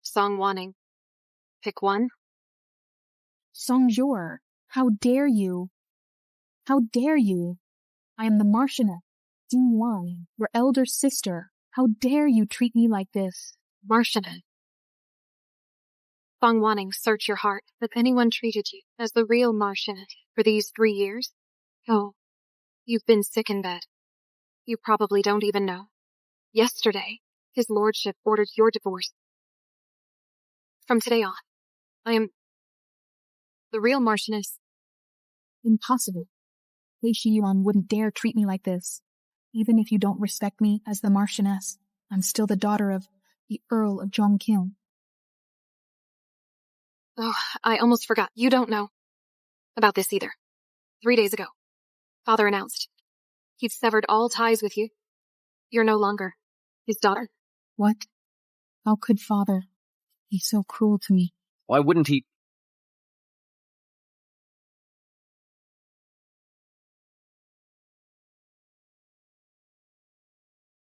Song Wanning. Pick one. Songjor, how dare you? How dare you? I am the Marchioness, Ding your elder sister. How dare you treat me like this? Marchioness. Song Wanning, search your heart. Has anyone treated you as the real Marchioness for these 3 years? Oh, you've been sick in bed. You probably don't even know. Yesterday, his lordship ordered your divorce. From today on, I am the real Marchioness. Impossible. Lei Shiyuan wouldn't dare treat me like this. Even if you don't respect me as the Marchioness, I'm still the daughter of the Earl of Zhongqing. Oh, I almost forgot. You don't know about this either. 3 days ago, Father announced he'd severed all ties with you. You're no longer his daughter. What? How could Father be so cruel to me? Why wouldn't he?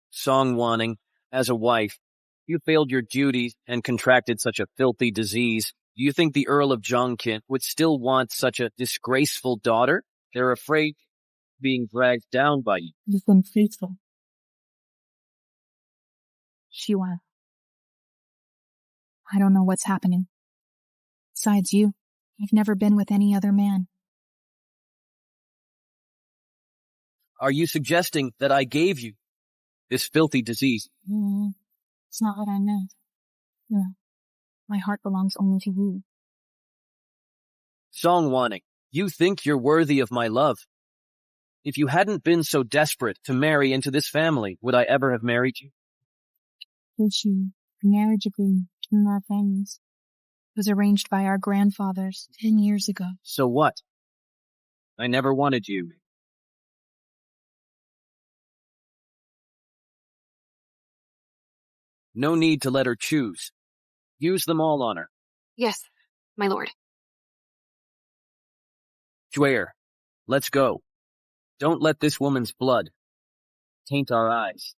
Song Wanning, as a wife, you failed your duties and contracted such a filthy disease. Do you think the Earl of Zhongqing would still want such a disgraceful daughter? They're afraid of being dragged down by you. You've been faithful. Shiyuan. I don't know what's happening. Besides you, I've never been with any other man. Are you suggesting that I gave you this filthy disease? It's not what I meant. No, my heart belongs only to you. Song Wanning, you think you're worthy of my love. If you hadn't been so desperate to marry into this family, would I ever have married you? The marriage agreement between our families was arranged by our grandfathers 10 years ago. So what? I never wanted you. No need to let her choose. Use them all on her. Yes, my lord. Juer, let's go. Don't let this woman's blood taint our eyes.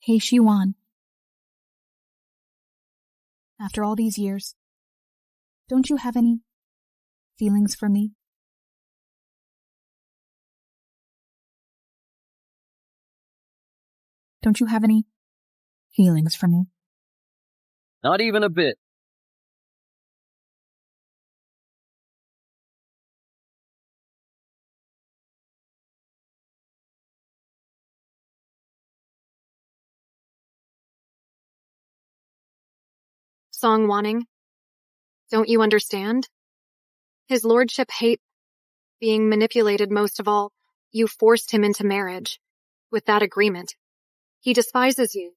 Hey, Shiyuan. After all these years, don't you have any feelings for me? Don't you have any feelings for me? Not even a bit. Song Wanning, don't you understand? His lordship hates being manipulated most of all. You forced him into marriage with that agreement. He despises you.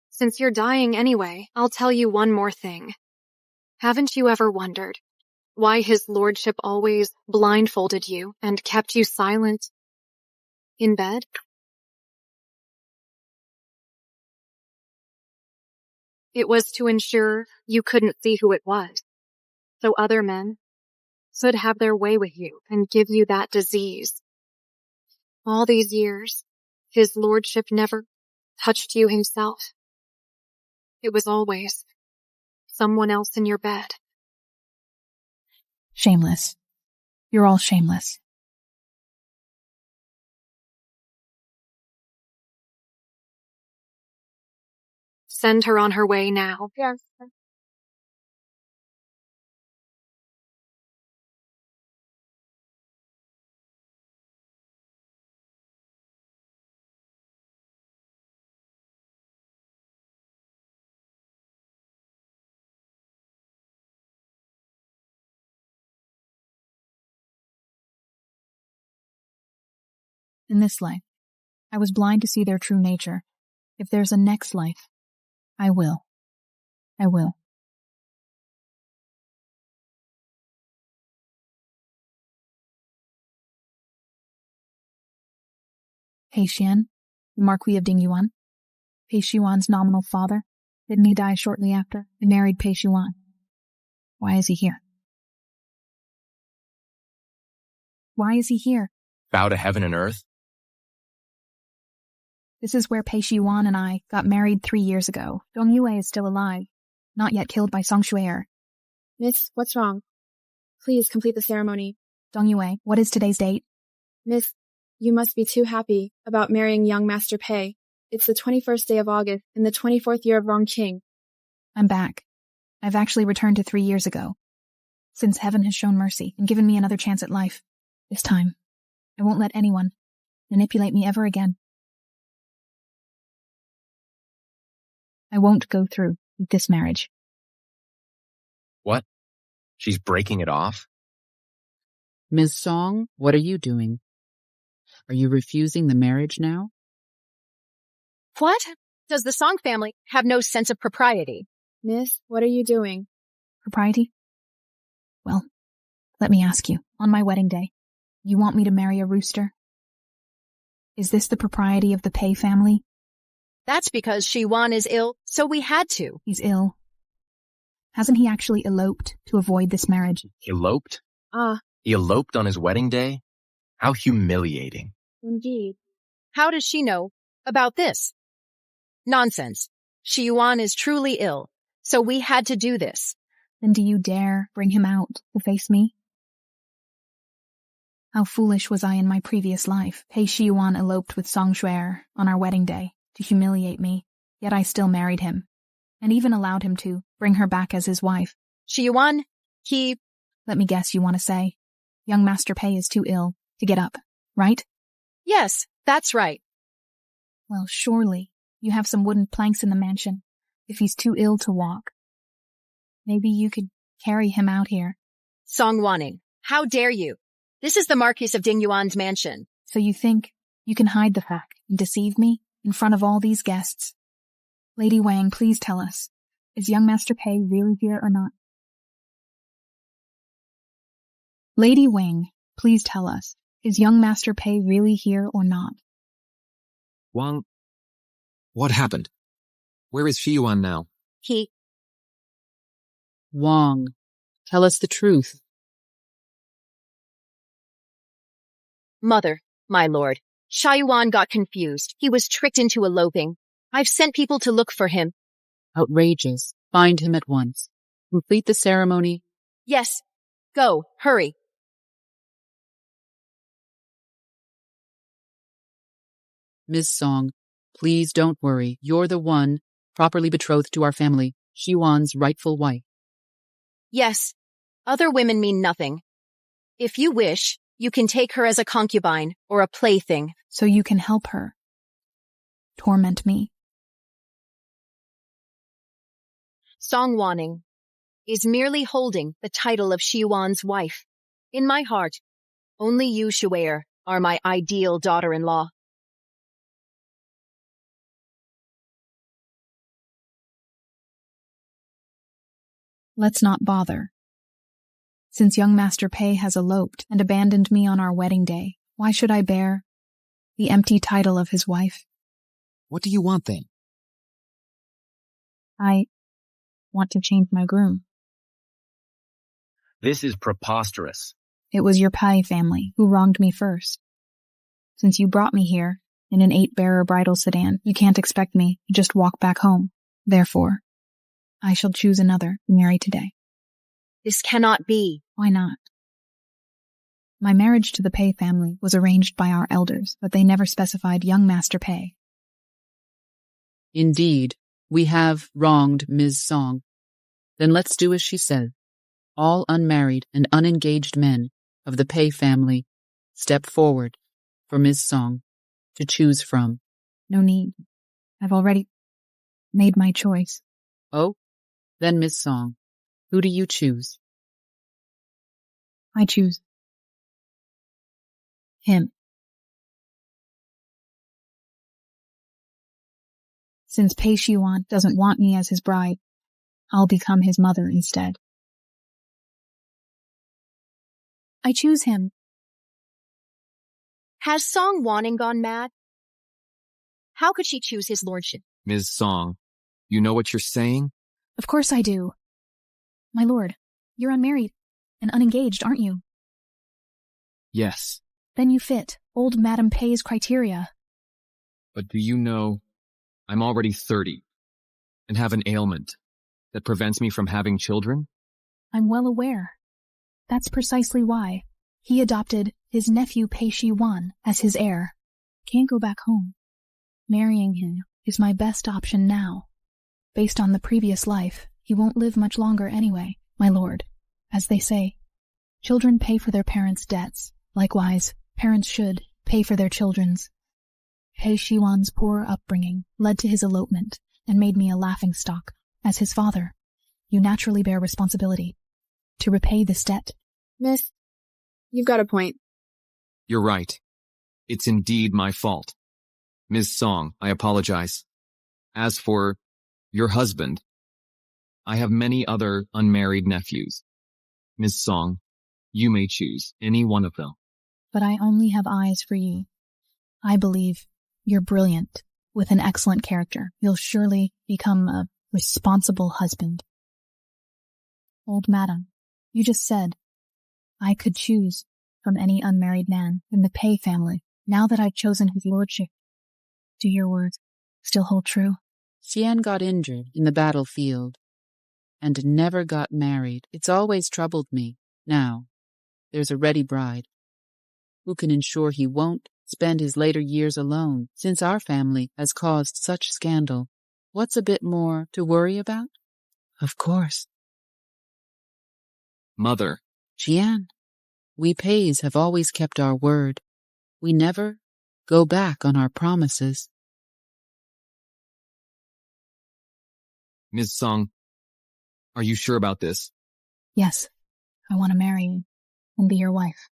Since you're dying anyway, I'll tell you one more thing. Haven't you ever wondered why his lordship always blindfolded you and kept you silent in bed? It was to ensure you couldn't see who it was, so other men could have their way with you and give you that disease. All these years, his lordship never touched you himself. It was always someone else in your bed. Shameless. You're all shameless. Send her on her way now. Yes. In this life, I was blind to see their true nature. If there's a next life, I will. I will. Pei Xian, the Marquis of Dingyuan, Pei Xiyuan's nominal father, didn't he die shortly after he married Pei Xiyuan? Why is he here? Why is he here? Bow to heaven and earth? This is where Pei Shiwan and I got married 3 years ago. Dong Yue is still alive, not yet killed by Song Shuer. Miss, what's wrong? Please complete the ceremony. Dong Yue, what is today's date? Miss, you must be too happy about marrying young Master Pei. It's the 21st day of August in the 24th year of Rongqing. I'm back. I've actually returned to 3 years ago. Since heaven has shown mercy and given me another chance at life, this time, I won't let anyone manipulate me ever again. I won't go through with this marriage. What? She's breaking it off? Ms. Song, what are you doing? Are you refusing the marriage now? What? Does the Song family have no sense of propriety? Miss, what are you doing? Propriety? Well, let me ask you, on my wedding day, you want me to marry a rooster? Is this the propriety of the Pei family? That's because Shiwan is ill, so we had to. He's ill. Hasn't he actually eloped to avoid this marriage? Eloped? Ah, He eloped on his wedding day? How humiliating. indeed. How does she know about this? Nonsense. Shiwan is truly ill, so we had to do this. Then do you dare bring him out to face me? How foolish was I in my previous life. Pei Shiwan eloped with Song Shuer on our wedding day to humiliate me, yet I still married him, and even allowed him to bring her back as his wife. Shiwan, Let me guess you want to say, young Master Pei is too ill to get up, right? Yes, that's right. Well, surely you have some wooden planks in the mansion, if he's too ill to walk. Maybe you could carry him out here. Song Wanning, how dare you? This is the Marquis of Dingyuan's mansion. So you think you can hide the fact and deceive me in front of all these guests? Lady Wang, please tell us, is young Master Pei really here or not? Lady Wang, please tell us, is young Master Pei really here or not? Wang, what happened? Where is Xiyuan now? Wang, tell us the truth. Mother, my lord, Shiwan got confused. He was tricked into eloping. I've sent people to look for him. Outrageous. Find him at once. Complete the ceremony. Yes. Go, hurry. Ms. Song, please don't worry. You're the one properly betrothed to our family, Shiwan's rightful wife. Yes. Other women mean nothing. If you wish, you can take her as a concubine or a plaything. So you can help her. Torment me. Song Wanning is merely holding the title of Shiwan's wife. In my heart, only you, Shuer, are my ideal daughter-in-law. Let's not bother. Since young Master Pei has eloped and abandoned me on our wedding day, why should I bear the empty title of his wife? What do you want then? I want to change my groom. This is preposterous. It was your Pei family who wronged me first. Since you brought me here in an 8-bearer bridal sedan, you can't expect me to just walk back home. Therefore, I shall choose another to marry today. This cannot be. Why not? My marriage to the Pei family was arranged by our elders, but they never specified young Master Pei. Indeed, we have wronged Ms. Song. Then let's do as she says. All unmarried and unengaged men of the Pei family step forward for Ms. Song to choose from. No need. I've already made my choice. Oh? Then Ms. Song, who do you choose? I choose him. Since Pei Shiwan doesn't want me as his bride, I'll become his mother instead. I choose him. Has Song Wanning gone mad? How could she choose his lordship? Ms. Song, you know what you're saying? Of course I do. My lord, you're unmarried and unengaged, aren't you? Yes. Then you fit old Madame Pei's criteria. But do you know, I'm already 30 and have an ailment that prevents me from having children? I'm well aware. That's precisely why he adopted his nephew Pei Shi-wan as his heir. Can't go back home. Marrying him is my best option now. Based on the previous life, he won't live much longer anyway, my lord. As they say, children pay for their parents' debts. Likewise, parents should pay for their children's. Pei Shi-wan's poor upbringing led to his elopement and made me a laughingstock. As his father, you naturally bear responsibility to repay this debt. Miss, you've got a point. You're right. It's indeed my fault. Ms. Song, I apologize. As for your husband, I have many other unmarried nephews. Ms. Song, you may choose any one of them. But I only have eyes for you. I believe you're brilliant, with an excellent character. You'll surely become a responsible husband. Old madam, you just said I could choose from any unmarried man in the Pei family. Now that I've chosen his lordship, do your words still hold true? Xian got injured in the battlefield and never got married. It's always troubled me. Now, there's a ready bride. Who can ensure he won't spend his later years alone, since our family has caused such scandal? What's a bit more to worry about? Of course. Mother. Xian, we Peis have always kept our word. We never go back on our promises. Ms. Song, are you sure about this? Yes, I want to marry you and be your wife.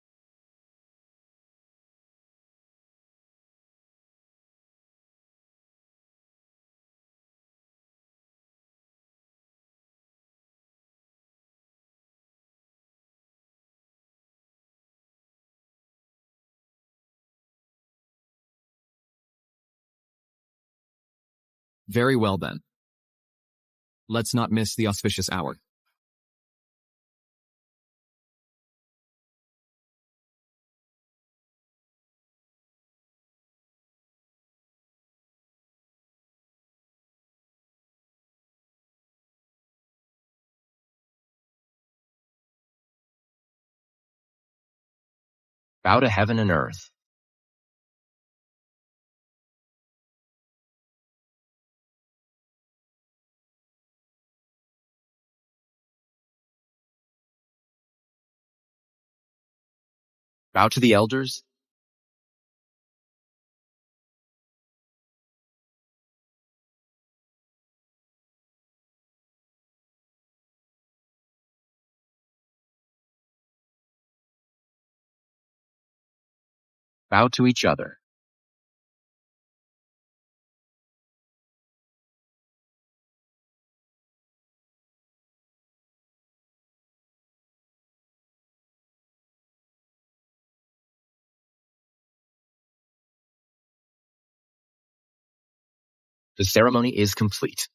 Very well then. Let's not miss the auspicious hour. Bow to heaven and earth. Bow to the elders. Bow to each other. The ceremony is complete.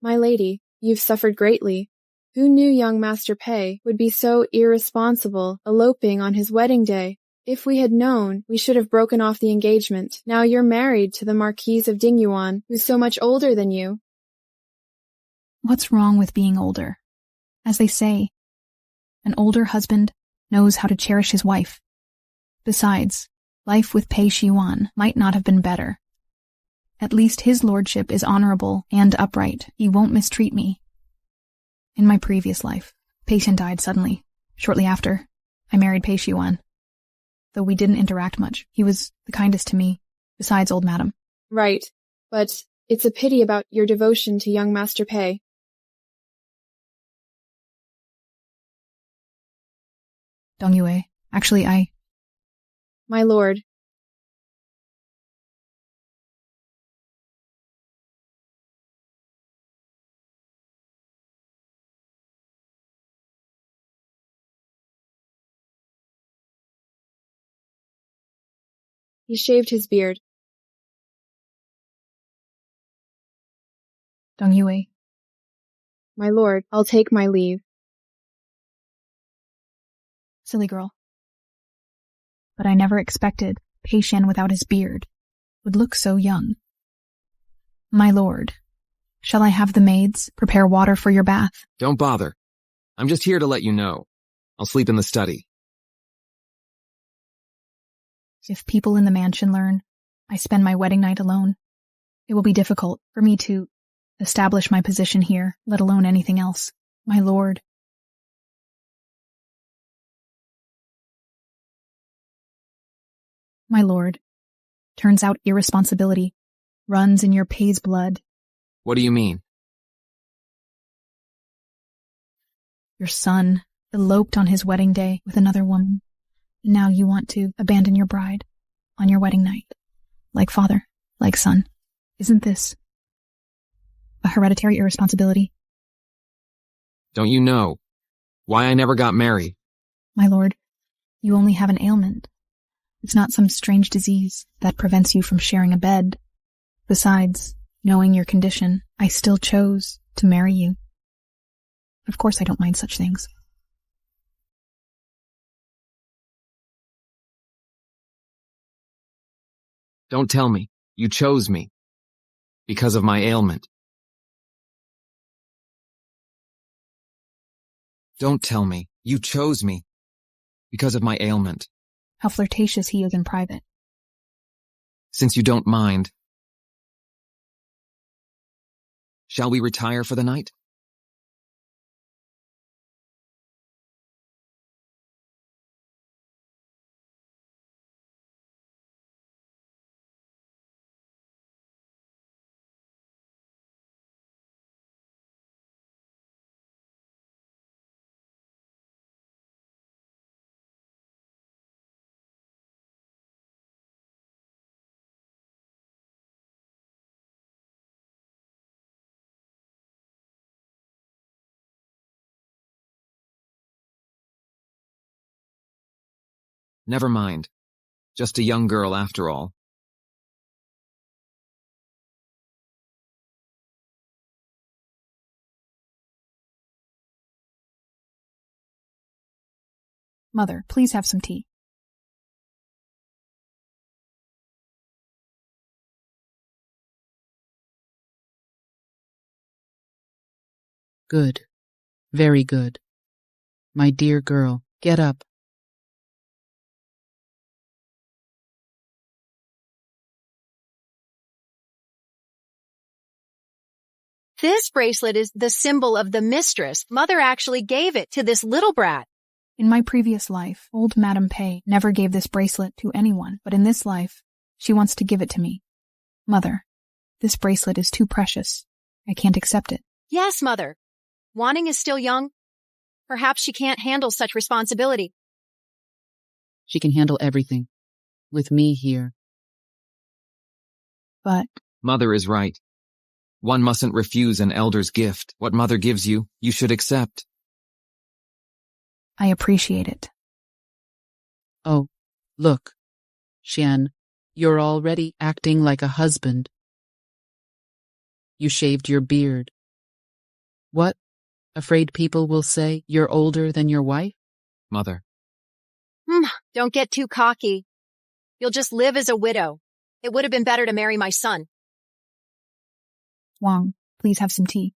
My lady, you've suffered greatly. Who knew young Master Pei would be so irresponsible, eloping on his wedding day? If we had known, we should have broken off the engagement. Now you're married to the Marquise of Dingyuan, who's so much older than you. What's wrong with being older? As they say, an older husband knows how to cherish his wife. Besides, life with Pei Shi-wan might not have been better. At least his lordship is honorable and upright. He won't mistreat me. In my previous life, patient died suddenly. Shortly after, I married Pei Shi-wan. Though we didn't interact much, he was the kindest to me, besides old madam. Right, but it's a pity about your devotion to young Master Pei. Dong Yue, actually My lord. He shaved his beard. Dong Yue. My lord, I'll take my leave. Silly girl. But I never expected Pei Shen without his beard would look so young. My lord, shall I have the maids prepare water for your bath? Don't bother. I'm just here to let you know. I'll sleep in the study. If people in the mansion learn I spend my wedding night alone, it will be difficult for me to establish my position here, let alone anything else. My lord. My lord, turns out irresponsibility runs in your Pei's blood. What do you mean? Your son eloped on his wedding day with another woman. And now you want to abandon your bride on your wedding night. Like father, like son. Isn't this a hereditary irresponsibility? Don't you know why I never got married? My lord, you only have an ailment. It's not some strange disease that prevents you from sharing a bed. Besides, knowing your condition, I still chose to marry you. Of course I don't mind such things. Don't tell me you chose me because of my ailment. Don't tell me you chose me because of my ailment. How flirtatious he is in private. Since you don't mind, shall we retire for the night? Never mind. Just a young girl after all. Mother, please have some tea. Good. Very good. My dear girl, get up. This bracelet is the symbol of the mistress. Mother actually gave it to this little brat. In my previous life, old Madame Pei never gave this bracelet to anyone, but in this life, she wants to give it to me. Mother, this bracelet is too precious. I can't accept it. Yes, Mother. Wanting is still young. Perhaps she can't handle such responsibility. She can handle everything. With me here. But Mother is right. One mustn't refuse an elder's gift. What mother gives you, you should accept. I appreciate it. Oh, look. Xian, you're already acting like a husband. You shaved your beard. What? Afraid people will say you're older than your wife? Mother. Don't get too cocky. You'll just live as a widow. It would have been better to marry my son. Wang, please have some tea.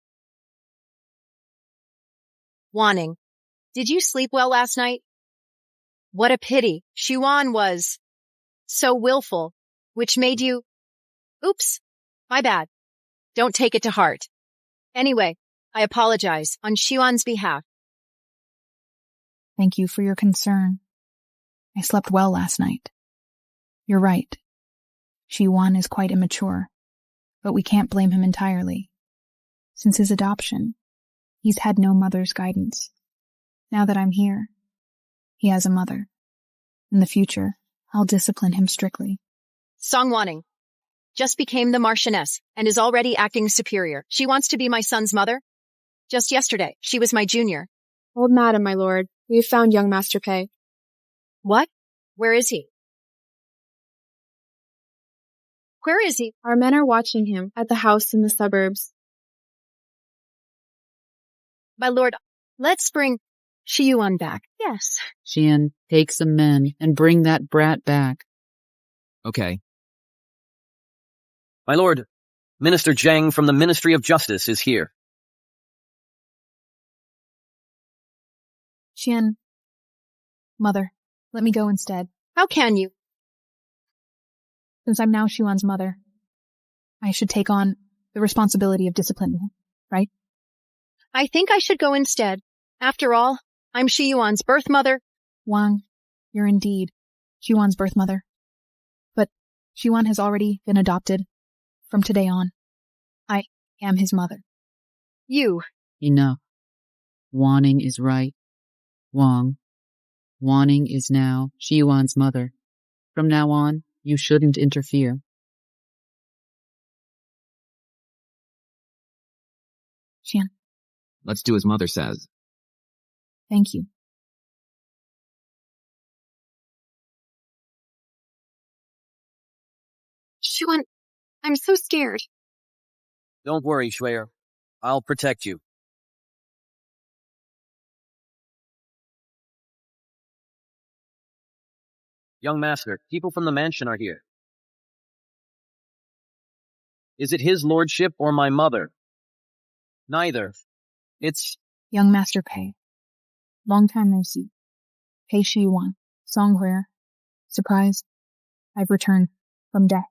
Wanning, did you sleep well last night? What a pity. Xuan was so willful, which made you... Oops, my bad. Don't take it to heart. Anyway, I apologize on Xuan's behalf. Thank you for your concern. I slept well last night. You're right. Xiwan is quite immature, but we can't blame him entirely. Since his adoption, he's had no mother's guidance. Now that I'm here, he has a mother. In the future, I'll discipline him strictly. Song Wanning just became the Marchioness and is already acting superior. She wants to be my son's mother. Just yesterday, she was my junior. Old madam, my lord, we have found young Master Pei. What? Where is he? Where is he? Our men are watching him at the house in the suburbs. My lord, let's bring Shiyuan back. Yes. Xian, take some men and bring that brat back. Okay. My lord, Minister Zhang from the Ministry of Justice is here. Xian, mother, let me go instead. How can you? Since I'm now Xuan's mother, I should take on the responsibility of disciplining him, right? I think I should go instead. After all, I'm Shiyuan's birth mother. Wang, you're indeed Xuan's birth mother. But Xuan has already been adopted. From today on, I am his mother. You. Enough. Wanning is right. Wang. Wanning is now Shiyuan's mother. From now on, you shouldn't interfere. Xian, Let's do as mother says. thank you. Xuan, I'm so scared. Don't worry, Shuer. I'll protect you. Young master, people from the mansion are here. Is it his lordship or my mother? Neither. It's... Young Master Pei. Long time no see. Pei Shiyuan. Songware. Surprised. I've returned from death.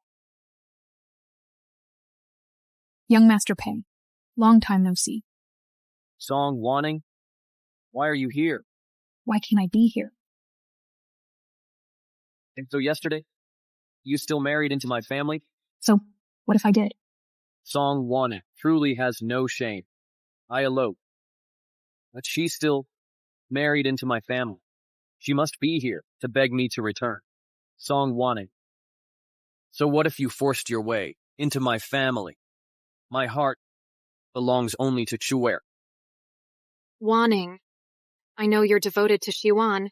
Young Master Pei. Long time no see. Song Wanning? Why are you here? Why can't I be here? And so yesterday, you still married into my family? So, what if I did? Song Wanning truly has no shame. I eloped. But she's still married into my family. She must be here to beg me to return. Song Wanning. So what if you forced your way into my family? My heart belongs only to Shuer. Wanning. I know you're devoted to Xiwan,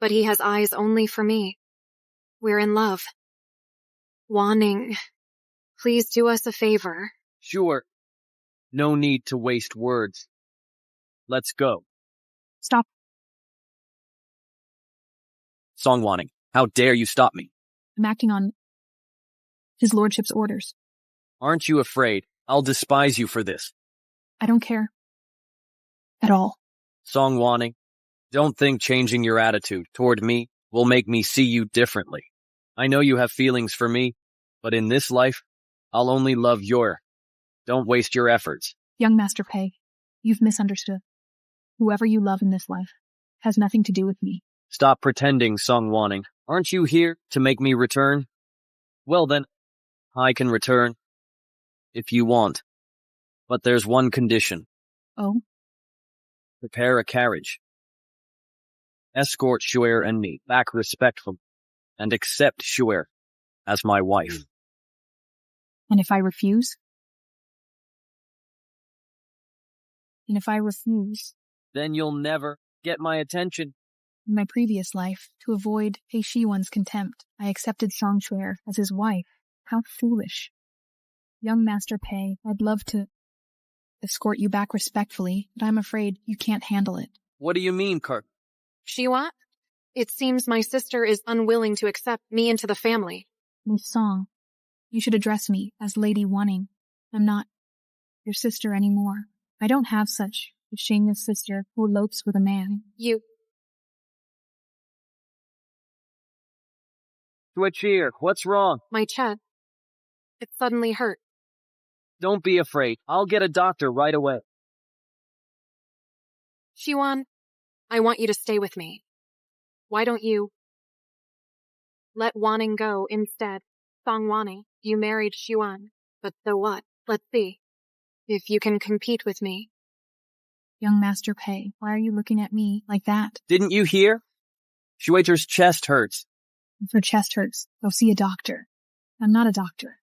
but he has eyes only for me. We're in love. Wanning, please do us a favor. Sure. No need to waste words. Let's go. Stop. Song Wanning, how dare you stop me? I'm acting on his lordship's orders. Aren't you afraid I'll despise you for this? I don't care. At all. Song Wanning, don't think changing your attitude toward me will make me see you differently. I know you have feelings for me, but in this life, I'll only love your. Don't waste your efforts. Young Master Pei, you've misunderstood. Whoever you love in this life has nothing to do with me. Stop pretending, Song Wanning. Aren't you here to make me return? Well then, I can return. If you want. But there's one condition. Oh? Prepare a carriage. Escort Shuer and me back respectfully, and accept Shuer as my wife. And if I refuse? And if I refuse? Then you'll never get my attention. In my previous life, to avoid Pei Shiwan's contempt, I accepted Song Shuer as his wife. How foolish. Young Master Pei, I'd love to escort you back respectfully, but I'm afraid you can't handle it. What do you mean, Kirk? Xiwa? It seems my sister is unwilling to accept me into the family. Miss Song, you should address me as Lady Wanning. I'm not your sister anymore. I don't have such a shameless sister who elopes with a man. You... Twitchier, what's wrong? My chest. It suddenly hurt. Don't be afraid. I'll get a doctor right away. Xiwan, I want you to stay with me. Why don't you let Wanning go instead? Song Wanning, you married Xiwan, but so what? Let's see if you can compete with me. Young Master Pei, why are you looking at me like that? Didn't you hear? Shueiter's chest hurts. If her chest hurts, go see a doctor. I'm not a doctor.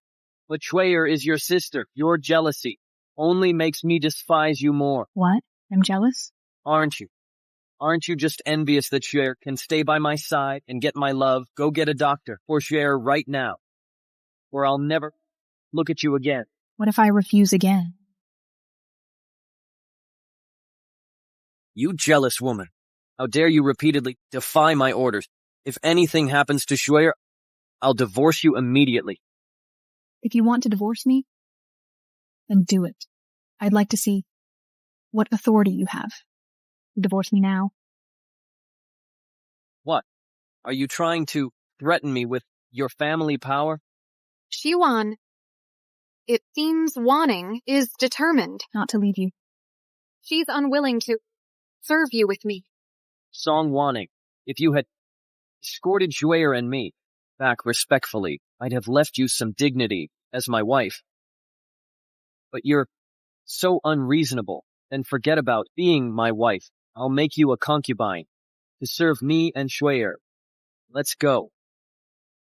But Shueir is your sister. Your jealousy only makes me despise you more. What? I'm jealous? Aren't you? Aren't you just envious that Shueir can stay by my side and get my love? Go get a doctor for Shueir right now, or I'll never look at you again. What if I refuse again? You jealous woman. How dare you repeatedly defy my orders? If anything happens to Shueir, I'll divorce you immediately. If you want to divorce me, then do it. I'd like to see what authority you have. Divorce me now. What? Are you trying to threaten me with your family power? Shiwan, it seems Wanning is determined. Not to leave you. She's unwilling to serve you with me. Song Wanning, if you had escorted Shueir and me back respectfully, I'd have left you some dignity as my wife. But you're so unreasonable, and forget about being my wife. I'll make you a concubine to serve me and Shueir. Let's go.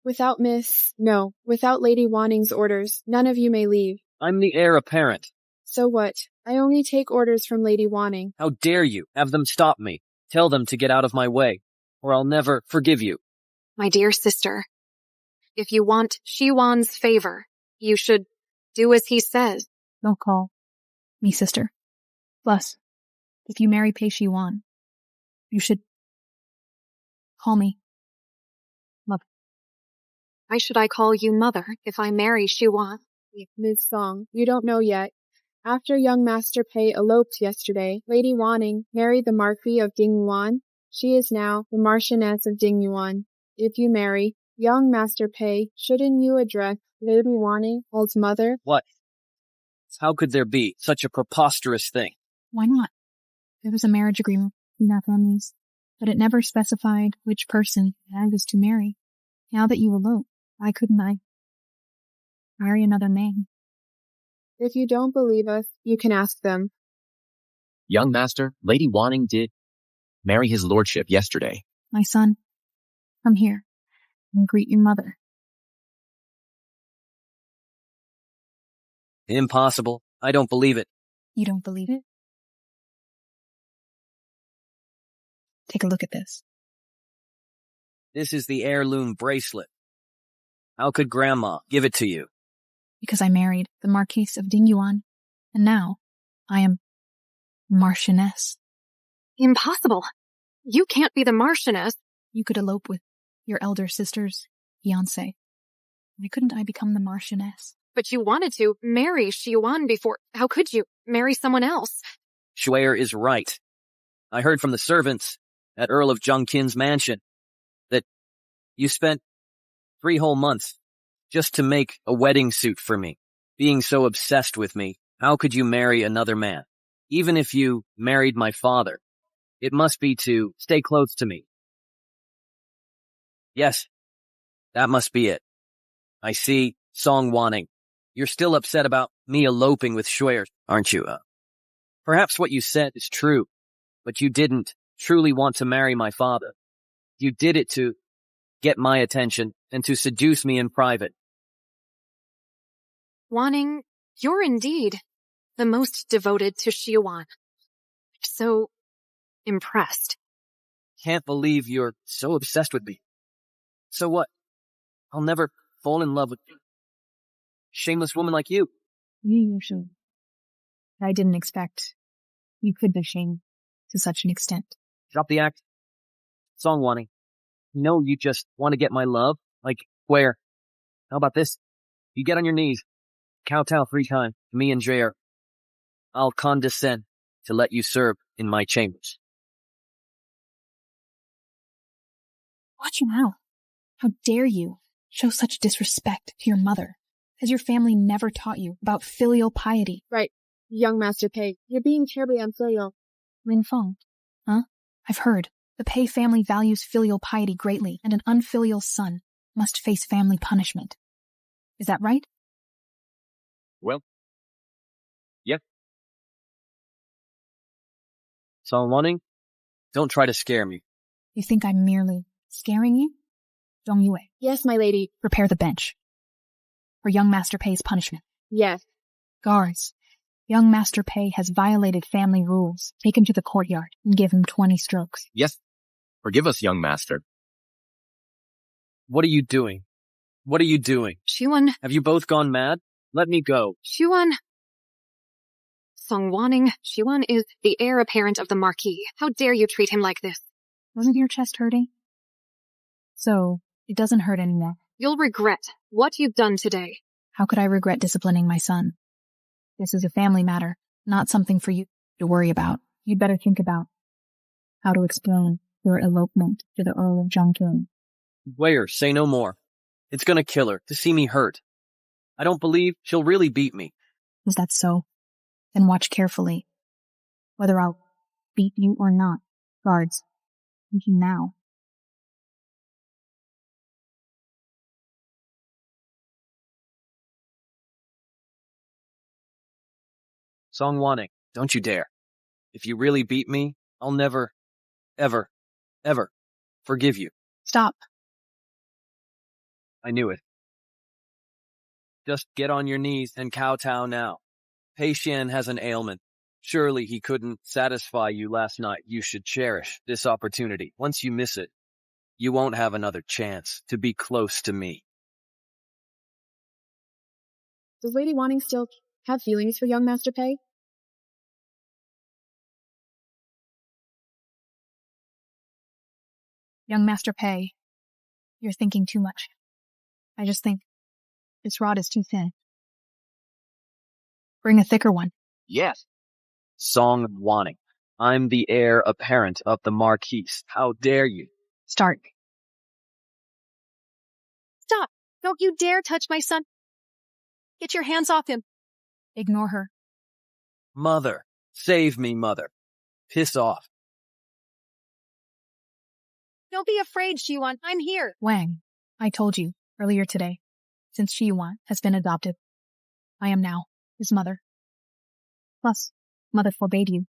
Without Lady Wanning's orders, none of you may leave. I'm the heir apparent. So what? I only take orders from Lady Wanning. How dare you have them stop me? Tell them to get out of my way, or I'll never forgive you. My dear sister, if you want Shiwan's favor, you should do as he says. Don't call me sister. Plus, if you marry Pei Shiwan, you should call me mother. Why should I call you mother if I marry Shiwan? Ms. Song, you don't know yet. After young Master Pei eloped yesterday, Lady Wanning married the Marquis of Dingyuan. She is now the Marchioness of Dingyuan. If you marry young Master Pei, shouldn't you address Lady Wanning as mother? What? How could there be such a preposterous thing? Why not? There was a marriage agreement between our families, but it never specified which person I was to marry. Now that you elope, why couldn't I marry another man? If you don't believe us, you can ask them. Young master, Lady Wanning did marry his lordship yesterday. My son, come here and greet your mother. Impossible. I don't believe it. You don't believe it? Take a look at this. This is the heirloom bracelet. How could Grandma give it to you? Because I married the Marquis of Dingyuan, and now I am Marchioness. Impossible. You can't be the Marchioness. You could elope with your elder sister's fiance. Why couldn't I become the Marchioness? But you wanted to marry Shiwan before. How could you marry someone else? Shueir is right. I heard from the servants at Earl of Jungkin's mansion that you spent 3 whole months just to make a wedding suit for me. Being so obsessed with me, how could you marry another man? Even if you married my father, it must be to stay close to me. Yes, that must be it. I see, Song Wanning. You're still upset about me eloping with Shueir, aren't you? Perhaps what you said is true, but you didn't truly want to marry my father. You did it to get my attention and to seduce me in private. Wanning, you're indeed the most devoted to Shiwan. So impressed. Can't believe you're so obsessed with me. So what? I'll never fall in love with you. Shameless woman like you. You should. I didn't expect you could be shamed to such an extent. Drop the act. Song Wanning. No, you just want to get my love? Like, where? How about this? You get on your knees. Kowtow 3 times to me and Jair. I'll condescend to let you serve in my chambers. Watch your mouth. How dare you show such disrespect to your mother? Has your family never taught you about filial piety? Right, young Master Pei, you're being terribly unfilial. Lin Feng, huh? I've heard. The Pei family values filial piety greatly, and an unfilial son must face family punishment. Is that right? Well, yeah. Song Wanning, don't try to scare me. You think I'm merely scaring you? Zhong Yue, Yes, my lady. prepare the bench for young Master Pei's punishment. Yes. Guards, young Master Pei has violated family rules. Take him to the courtyard and give him 20 strokes. Yes. Forgive us, young master. What are you doing? What are you doing? Shiwan, Have you both gone mad? Let me go. Shiwan. Songwaning, Shiwan is the heir apparent of the Marquis. How dare you treat him like this? Wasn't your chest hurting? So, it doesn't hurt anymore. You'll regret what you've done today. How could I regret disciplining my son? This is a family matter, not something for you to worry about. You'd better think about how to explain your elopement to the Earl of Zhongqing. Wei, say no more. It's gonna kill her to see me hurt. I don't believe she'll really beat me. Is that so? Then watch carefully. Whether I'll beat you or not. Guards, thinking now. Songwaning, don't you dare. If you really beat me, I'll never, ever, ever forgive you. Stop. I knew it. Just get on your knees and kowtow now. Pei Xian has an ailment. Surely he couldn't satisfy you last night. You should cherish this opportunity. Once you miss it, you won't have another chance to be close to me. Does Lady Wanting still have feelings for young Master Pei? Young Master Pei, you're thinking too much. I just think this rod is too thin. Bring a thicker one. Yes. Songwaning, I'm the heir apparent of the Marquis. How dare you? Start. Stop! Don't you dare touch my son! Get your hands off him! Ignore her. Mother, save me, mother. Piss off. Don't be afraid, Shiwan. I'm here. Wang, I told you earlier today, since Shiyuan has been adopted, I am now his mother. Plus, Mother forbade you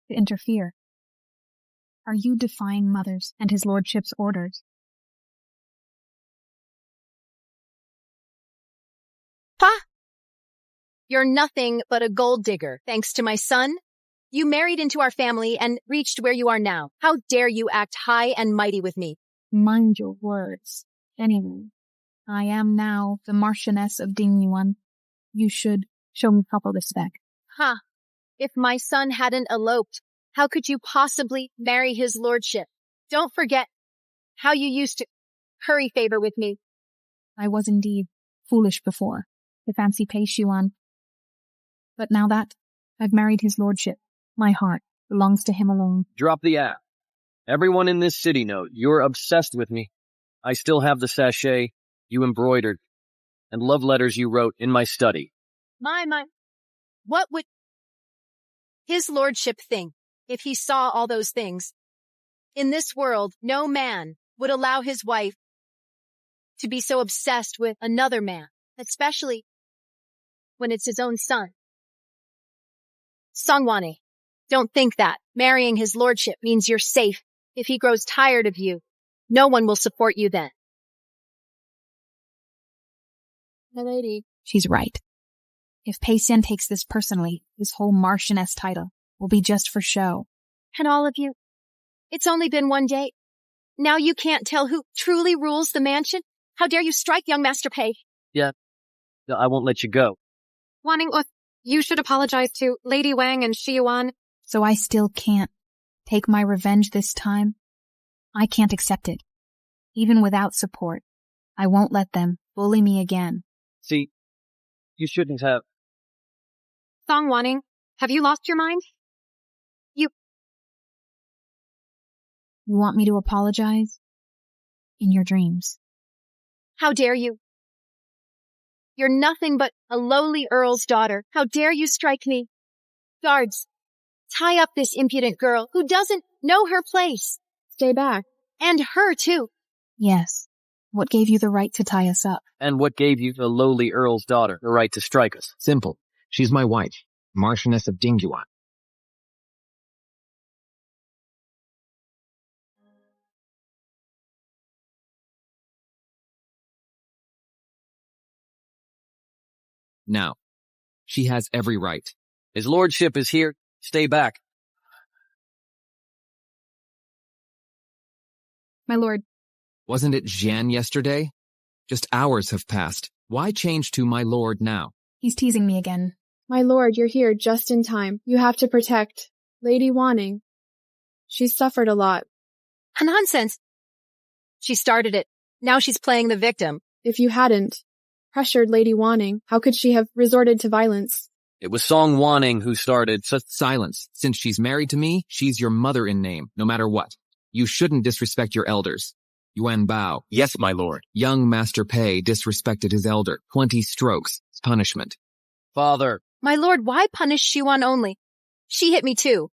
to interfere. Are you defying Mother's and his lordship's orders? Pa! You're nothing but a gold digger, thanks to my son. You married into our family and reached where you are now. How dare you act high and mighty with me? Mind your words. Anyway, I am now the Marchioness of Dingyuan. You should show me proper respect. Huh. If my son hadn't eloped, how could you possibly marry his lordship? Don't forget how you used to curry favor with me. I was indeed foolish before to fancy Pei Xuan. But now that I've married his lordship, my heart belongs to him alone. Drop the act. Everyone in this city knows you're obsessed with me. I still have the sachet you embroidered and love letters you wrote in my study. My, what would his lordship think if he saw all those things? In this world, no man would allow his wife to be so obsessed with another man, especially when it's his own son. Songwane, don't think that. Marrying his lordship means you're safe. If he grows tired of you, no one will support you then. My lady. She's right. If Pei Xian takes this personally, this whole Marchioness title will be just for show. And all of you, it's only been one day. Now you can't tell who truly rules the mansion? How dare you strike young Master Pei? Yeah, I won't let you go. Wanting, you should apologize to Lady Wang and Shiyuan. So I still can't take my revenge this time? I can't accept it. Even without support, I won't let them bully me again. See, you shouldn't have. Song Wanting, have you lost your mind? You want me to apologize? In your dreams. How dare you? You're nothing but a lowly earl's daughter. How dare you strike me? Guards, tie up this impudent girl who doesn't know her place. Stay back. And her, too. Yes. What gave you the right to tie us up? And what gave you, the lowly earl's daughter, the right to strike us? Simple. She's my wife, Marchioness of Dingyuan. Now, she has every right. His lordship is here. Stay back. My lord. Wasn't it Jian yesterday? Just hours have passed. Why change to my lord now? He's teasing me again. My lord, you're here just in time. You have to protect Lady Wanning. She's suffered a lot. Nonsense. She started it. Now she's playing the victim. If you hadn't pressured Lady Wanning, how could she have resorted to violence? It was Song Wanning who started. Silence. Since she's married to me, she's your mother in name, no matter what. You shouldn't disrespect your elders. Yuan Bao. Yes, my lord. Young Master Pei disrespected his elder. 20 strokes. Punishment. Father. My lord, why punish Shiwan only? She hit me too.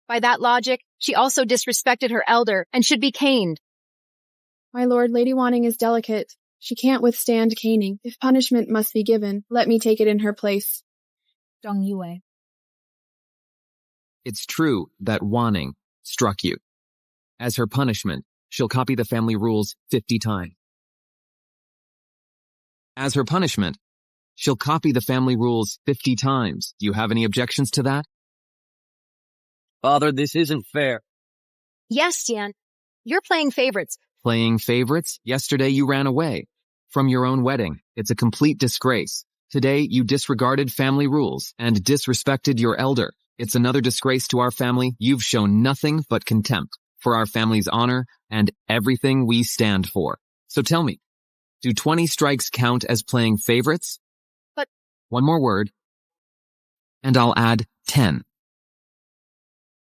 By that logic, she also disrespected her elder and should be caned. My lord, Lady Wanning is delicate. She can't withstand caning. If punishment must be given, let me take it in her place. Dong Yue. It's true that Wanning struck you. As her punishment, she'll copy the family rules 50 times. As her punishment, she'll copy the family rules 50 times. Do you have any objections to that? Father, this isn't fair. Yes, Tian. You're playing favorites. Playing favorites? Yesterday you ran away from your own wedding. It's a complete disgrace. Today you disregarded family rules and disrespected your elder. It's another disgrace to our family. You've shown nothing but contempt for our family's honor and everything we stand for. So tell me, do 20 strikes count as playing favorites? But... One more word, and I'll add 10.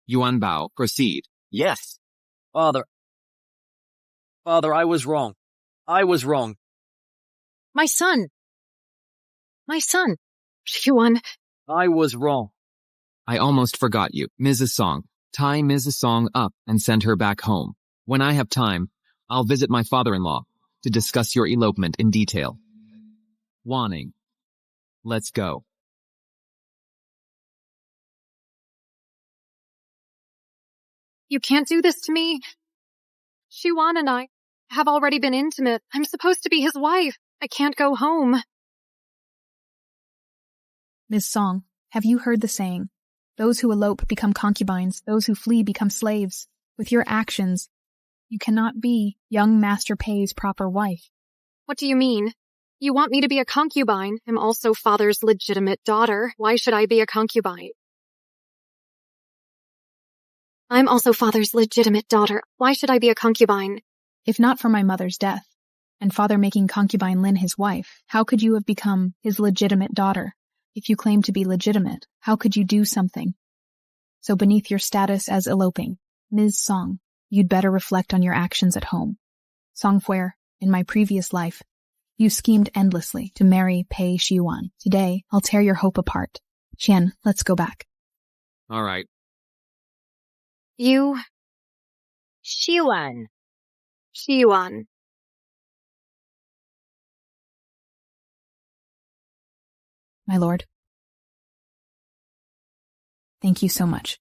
Yuan Bao, proceed. Yes. Father, I was wrong. I was wrong. My son. Yuan. I was wrong. I almost forgot you. Mrs. Song, tie Mrs. Song up and send her back home. When I have time, I'll visit my father-in-law to discuss your elopement in detail. Wanning, let's go. You can't do this to me. Yuan and I have already been intimate. I'm supposed to be his wife. I can't go home. Ms. Song, have you heard the saying, those who elope become concubines, those who flee become slaves? With your actions, you cannot be young Master Pei's proper wife. What do you mean? You want me to be a concubine? I'm also father's legitimate daughter. Why should I be a concubine? I'm also father's legitimate daughter. Why should I be a concubine? If not for my mother's death, and father making concubine Lin his wife, how could you have become his legitimate daughter? If you claim to be legitimate, how could you do something so beneath your status as eloping? Ms. Song, you'd better reflect on your actions at home. Songfuer, in my previous life, you schemed endlessly to marry Pei Shiyuan. Today, I'll tear your hope apart. Xian, let's go back. All right. You... Shiwan. My lord. Thank you so much.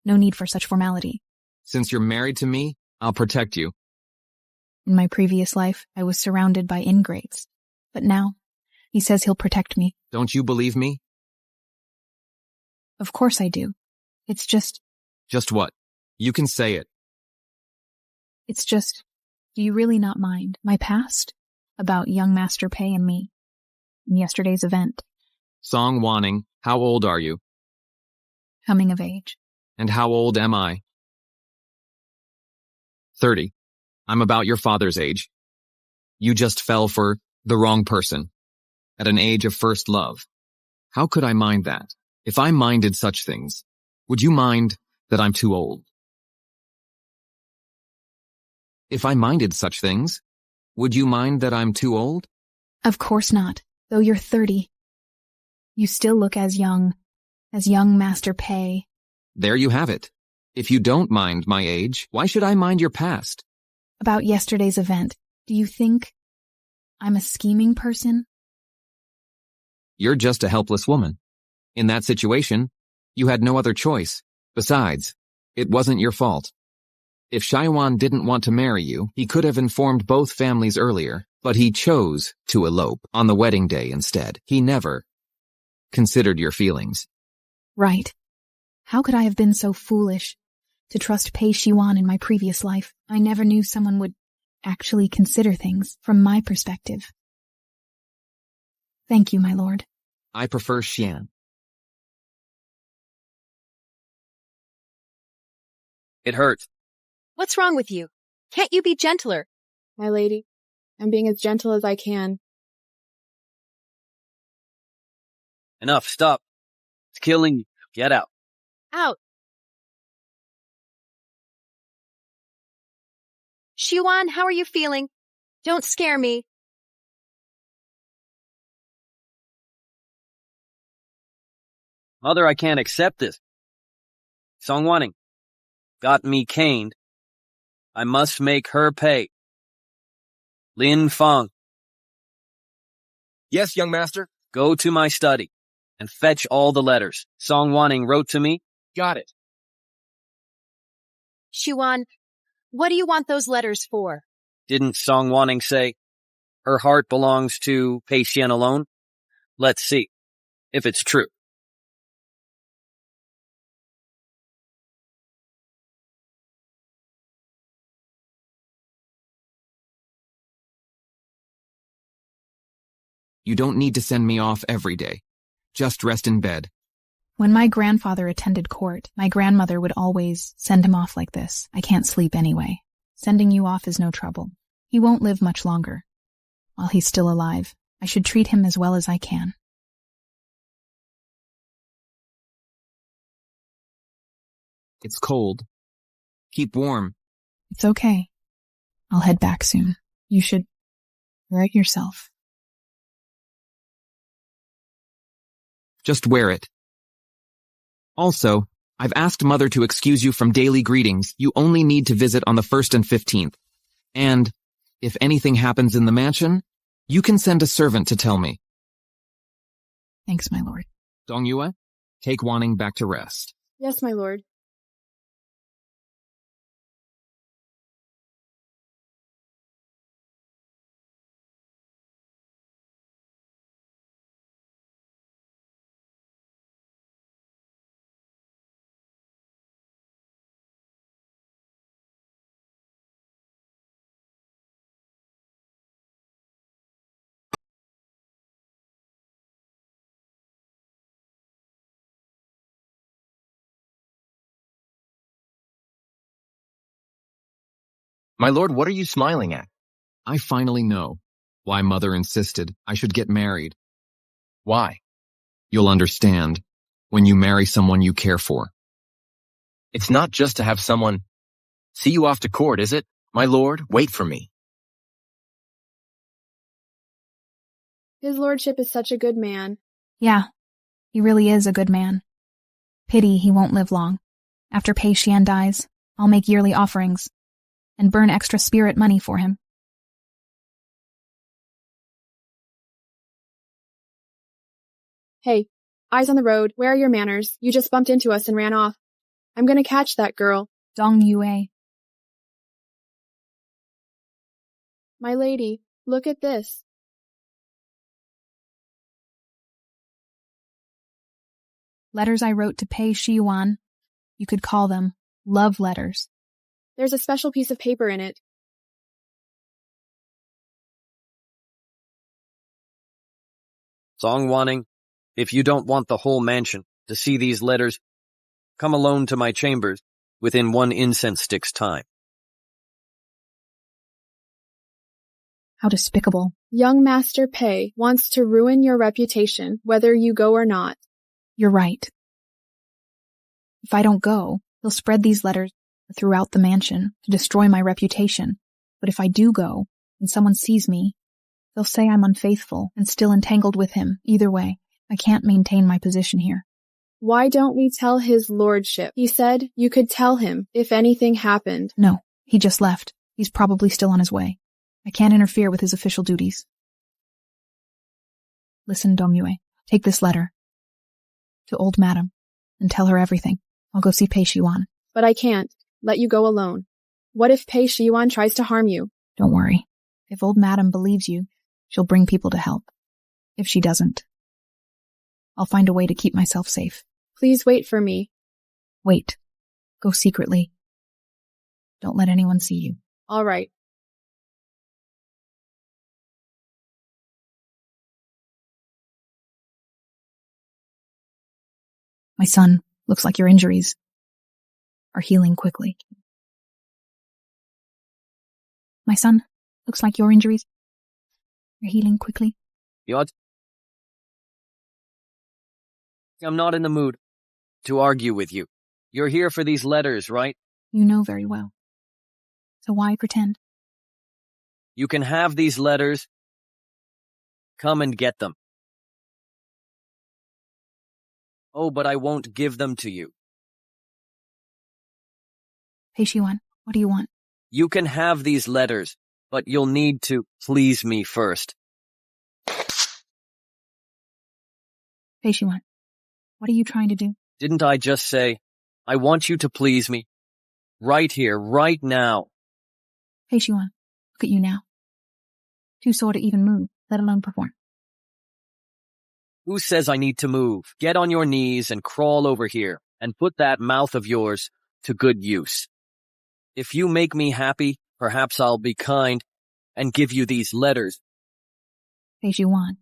No need for such formality. Since you're married to me, I'll protect you. In my previous life, I was surrounded by ingrates. But now, he says he'll protect me. Don't you believe me? Of course I do. It's just... Just what? You can say it. It's just, do you really not mind my past? About young Master Pei and me. In yesterday's event. Song Wanning, how old are you? Coming of age. And how old am I? 30. I'm about your father's age. You just fell for the wrong person. At an age of first love. How could I mind that? If I minded such things, would you mind that I'm too old? If I minded such things, would you mind that I'm too old? Of course not, though you're 30. You still look as young Master Pei. There you have it. If you don't mind my age, why should I mind your past? About yesterday's event, do you think I'm a scheming person? You're just a helpless woman. In that situation, you had no other choice. Besides, it wasn't your fault. If Shaiwan didn't want to marry you, he could have informed both families earlier, but he chose to elope on the wedding day instead. He never considered your feelings. Right. How could I have been so foolish to trust Pei Shiwan in my previous life? I never knew someone would actually consider things from my perspective. Thank you, my lord. I prefer Xian. It hurts. What's wrong with you? Can't you be gentler? My lady, I'm being as gentle as I can. Enough, stop. It's killing you. Get out. Out. Xiwan, how are you feeling? Don't scare me. Mother, I can't accept this. Songwaning got me caned. I must make her pay. Lin Feng, Yes, young master. go to my study and fetch all the letters Songwaning wrote to me. Got it. Xiwan, what do you want those letters for? Didn't Songwaning say her heart belongs to Pei Xian alone? Let's see if it's true. You don't need to send me off every day. Just rest in bed. When my grandfather attended court, my grandmother would always send him off like this. I can't sleep anyway. Sending you off is no trouble. He won't live much longer. While he's still alive, I should treat him as well as I can. It's cold. Keep warm. It's okay. I'll head back soon. You should wear it yourself. Just wear it. Also, I've asked Mother to excuse you from daily greetings. You only need to visit on the 1st and 15th. And, if anything happens in the mansion, you can send a servant to tell me. Thanks, my lord. Dongyue, take Wanning back to rest. Yes, my lord. My lord, what are you smiling at? I finally know why Mother insisted I should get married. Why? You'll understand when you marry someone you care for. It's not just to have someone see you off to court, is it? My lord, wait for me. His lordship is such a good man. Yeah, he really is a good man. Pity he won't live long. After Pei Xian dies, I'll make yearly offerings and burn extra spirit money for him. Hey, eyes on the road. Where are your manners? You just bumped into us and ran off. I'm gonna catch that girl. Dongyue. My lady, look at this. Letters I wrote to Pei Xian. You could call them love letters. There's a special piece of paper in it. Songwaning, if you don't want the whole mansion to see these letters, come alone to my chambers within 1 incense stick's time. How despicable. Young Master Pei wants to ruin your reputation, whether you go or not. You're right. If I don't go, he'll spread these letters throughout the mansion to destroy my reputation. But if I do go, and someone sees me, they'll say I'm unfaithful and still entangled with him. Either way, I can't maintain my position here. Why don't we tell his lordship? He said you could tell him if anything happened. No, he just left. He's probably still on his way. I can't interfere with his official duties. Listen, Dongyue, take this letter to old madam and tell her everything. I'll go see Pei Xian. But I can't let you go alone. What if Pei Xian tries to harm you? Don't worry. If old madam believes you, she'll bring people to help. If she doesn't, I'll find a way to keep myself safe. Please wait for me. Wait. Go secretly. Don't let anyone see you. All right. My son, looks like your injuries. are healing quickly. My son, looks like your injuries are healing quickly. I'm not in the mood to argue with you. You're here for these letters, right? You know very well. So why pretend? You can have these letters. Come and get them. Oh, but I won't give them to you. Peishiwan, what do you want? You can have these letters, but you'll need to please me first. Peishiwan, what are you trying to do? Didn't I just say, I want you to please me? Right here, right now. Peishiwan, look at you now. Too sore to even move, let alone perform. Who says I need to move? Get on your knees and crawl over here and put that mouth of yours to good use. If you make me happy, perhaps I'll be kind and give you these letters. Peishiwan,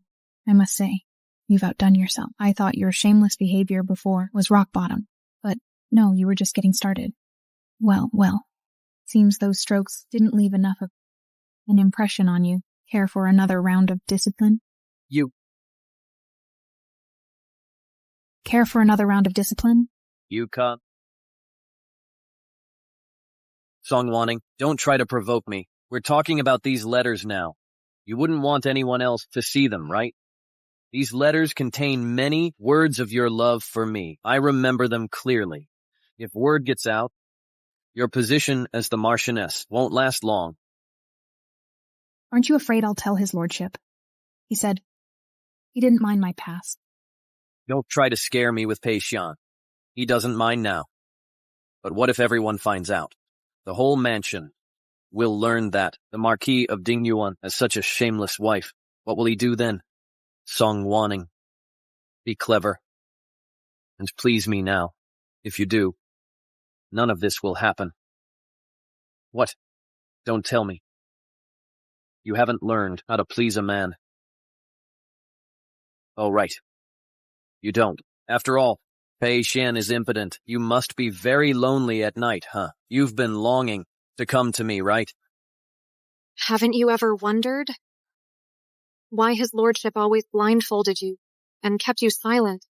I must say, you've outdone yourself. I thought your shameless behavior before was rock bottom, but no, you were just getting started. Well, seems those strokes didn't leave enough of an impression on you. Care for another round of discipline? Care for another round of discipline? You can't. Songwaning, don't try to provoke me. We're talking about these letters now. You wouldn't want anyone else to see them, right? These letters contain many words of your love for me. I remember them clearly. If word gets out, your position as the Marchioness won't last long. Aren't you afraid I'll tell his lordship? He said he didn't mind my past. Don't try to scare me with Peishiwan. He doesn't mind now. But what if everyone finds out? The whole mansion will learn that the Marquis of Dingyuan has such a shameless wife. What will he do then? Songwaning. Be clever. And please me now. If you do, none of this will happen. What? Don't tell me. You haven't learned how to please a man. Oh, right. You don't. After all, Pei Xian is impotent. You must be very lonely at night, huh? You've been longing to come to me, right? Haven't you ever wondered why his lordship always blindfolded you and kept you silent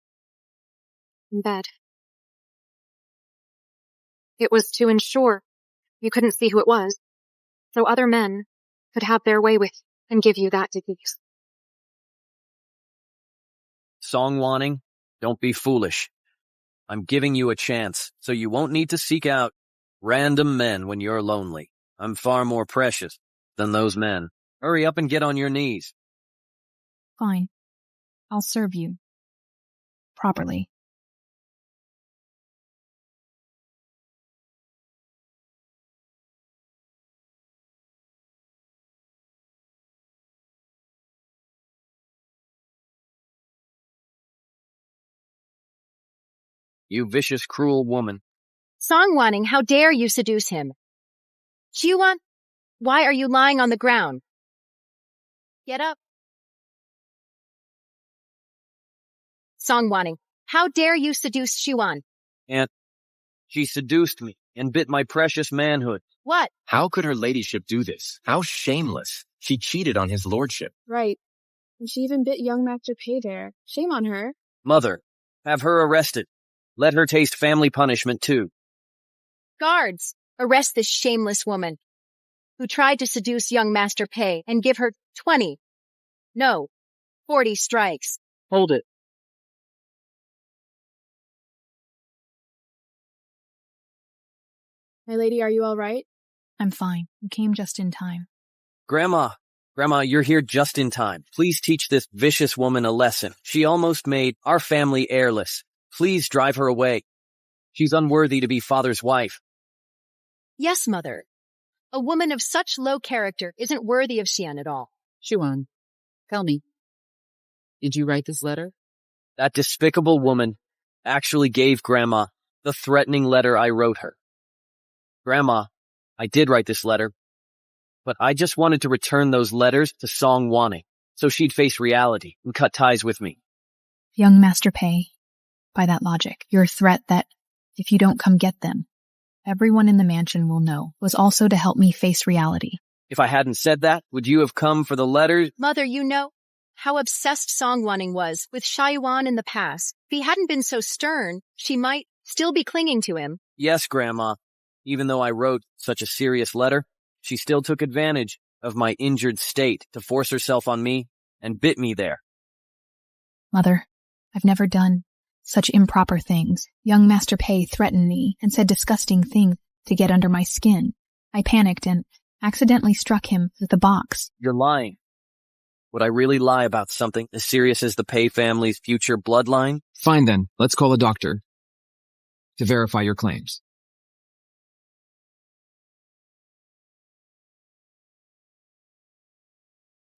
in bed? It was to ensure you couldn't see who it was, so other men could have their way with you and give you that disease. Songwaning, don't be foolish. I'm giving you a chance, so you won't need to seek out random men when you're lonely. I'm far more precious than those men. Hurry up and get on your knees. Fine. I'll serve you. Properly. You vicious, cruel woman. Songwaning, how dare you seduce him? Qiuan, why are you lying on the ground? Get up. Songwaning, how dare you seduce Qiuan? Aunt, she seduced me and bit my precious manhood. What? How could her ladyship do this? How shameless. She cheated on his lordship. Right. And she even bit young Master Pei there. Shame on her. Mother, have her arrested. Let her taste family punishment too. Guards, arrest this shameless woman who tried to seduce young Master Pei and give her 20, no, 40 strikes. Hold it. My lady, are you all right? I'm fine. You came just in time. Grandma, you're here just in time. Please teach this vicious woman a lesson. She almost made our family heirless. Please drive her away. She's unworthy to be father's wife. Yes, mother. A woman of such low character isn't worthy of Xian at all. Qiuan, tell me, did you write this letter? That despicable woman actually gave Grandma the threatening letter I wrote her. Grandma, I did write this letter, but I just wanted to return those letters to Songwaning so she'd face reality and cut ties with me. Young Master Pei, by that logic, your threat that if you don't come get them, everyone in the mansion will know, was also to help me face reality. If I hadn't said that, would you have come for the letters? Mother, you know how obsessed Songwaning was with Shaiyuan in the past. If he hadn't been so stern, she might still be clinging to him. Yes, Grandma. Even though I wrote such a serious letter, she still took advantage of my injured state to force herself on me and bit me there. Mother, I've never done such improper things. Young Master Pei threatened me and said disgusting things to get under my skin. I panicked and accidentally struck him with the box. You're lying. Would I really lie about something as serious as the Pei family's future bloodline? Fine then, let's call a doctor to verify your claims.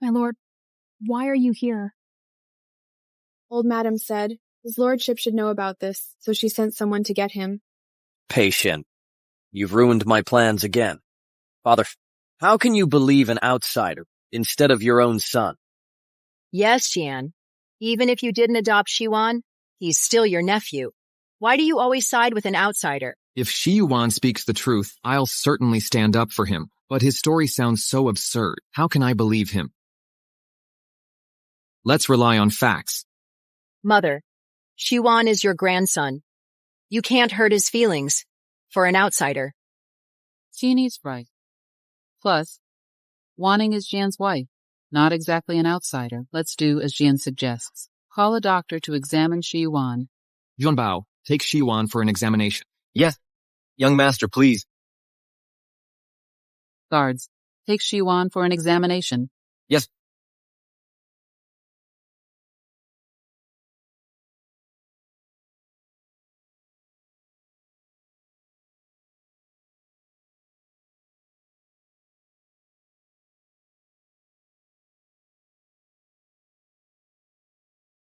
My lord, why are you here? Old Madam said his lordship should know about this, so she sent someone to get him. Patient. You've ruined my plans again. Father, how can you believe an outsider instead of your own son? Yes, Jian. Even if you didn't adopt Shiwan, he's still your nephew. Why do you always side with an outsider? If Shiyuan speaks the truth, I'll certainly stand up for him, but his story sounds so absurd. How can I believe him? Let's rely on facts. Mother, Shiwan is your grandson. You can't hurt his feelings for an outsider. Xienie's right. Plus, Wanning is Jian's wife, not exactly an outsider. Let's do as Jian suggests. Call a doctor to examine Shiyuan. Junbao, take Shiyuan for an examination. Yes. Young master, please. Guards, take Shiyuan for an examination. Yes.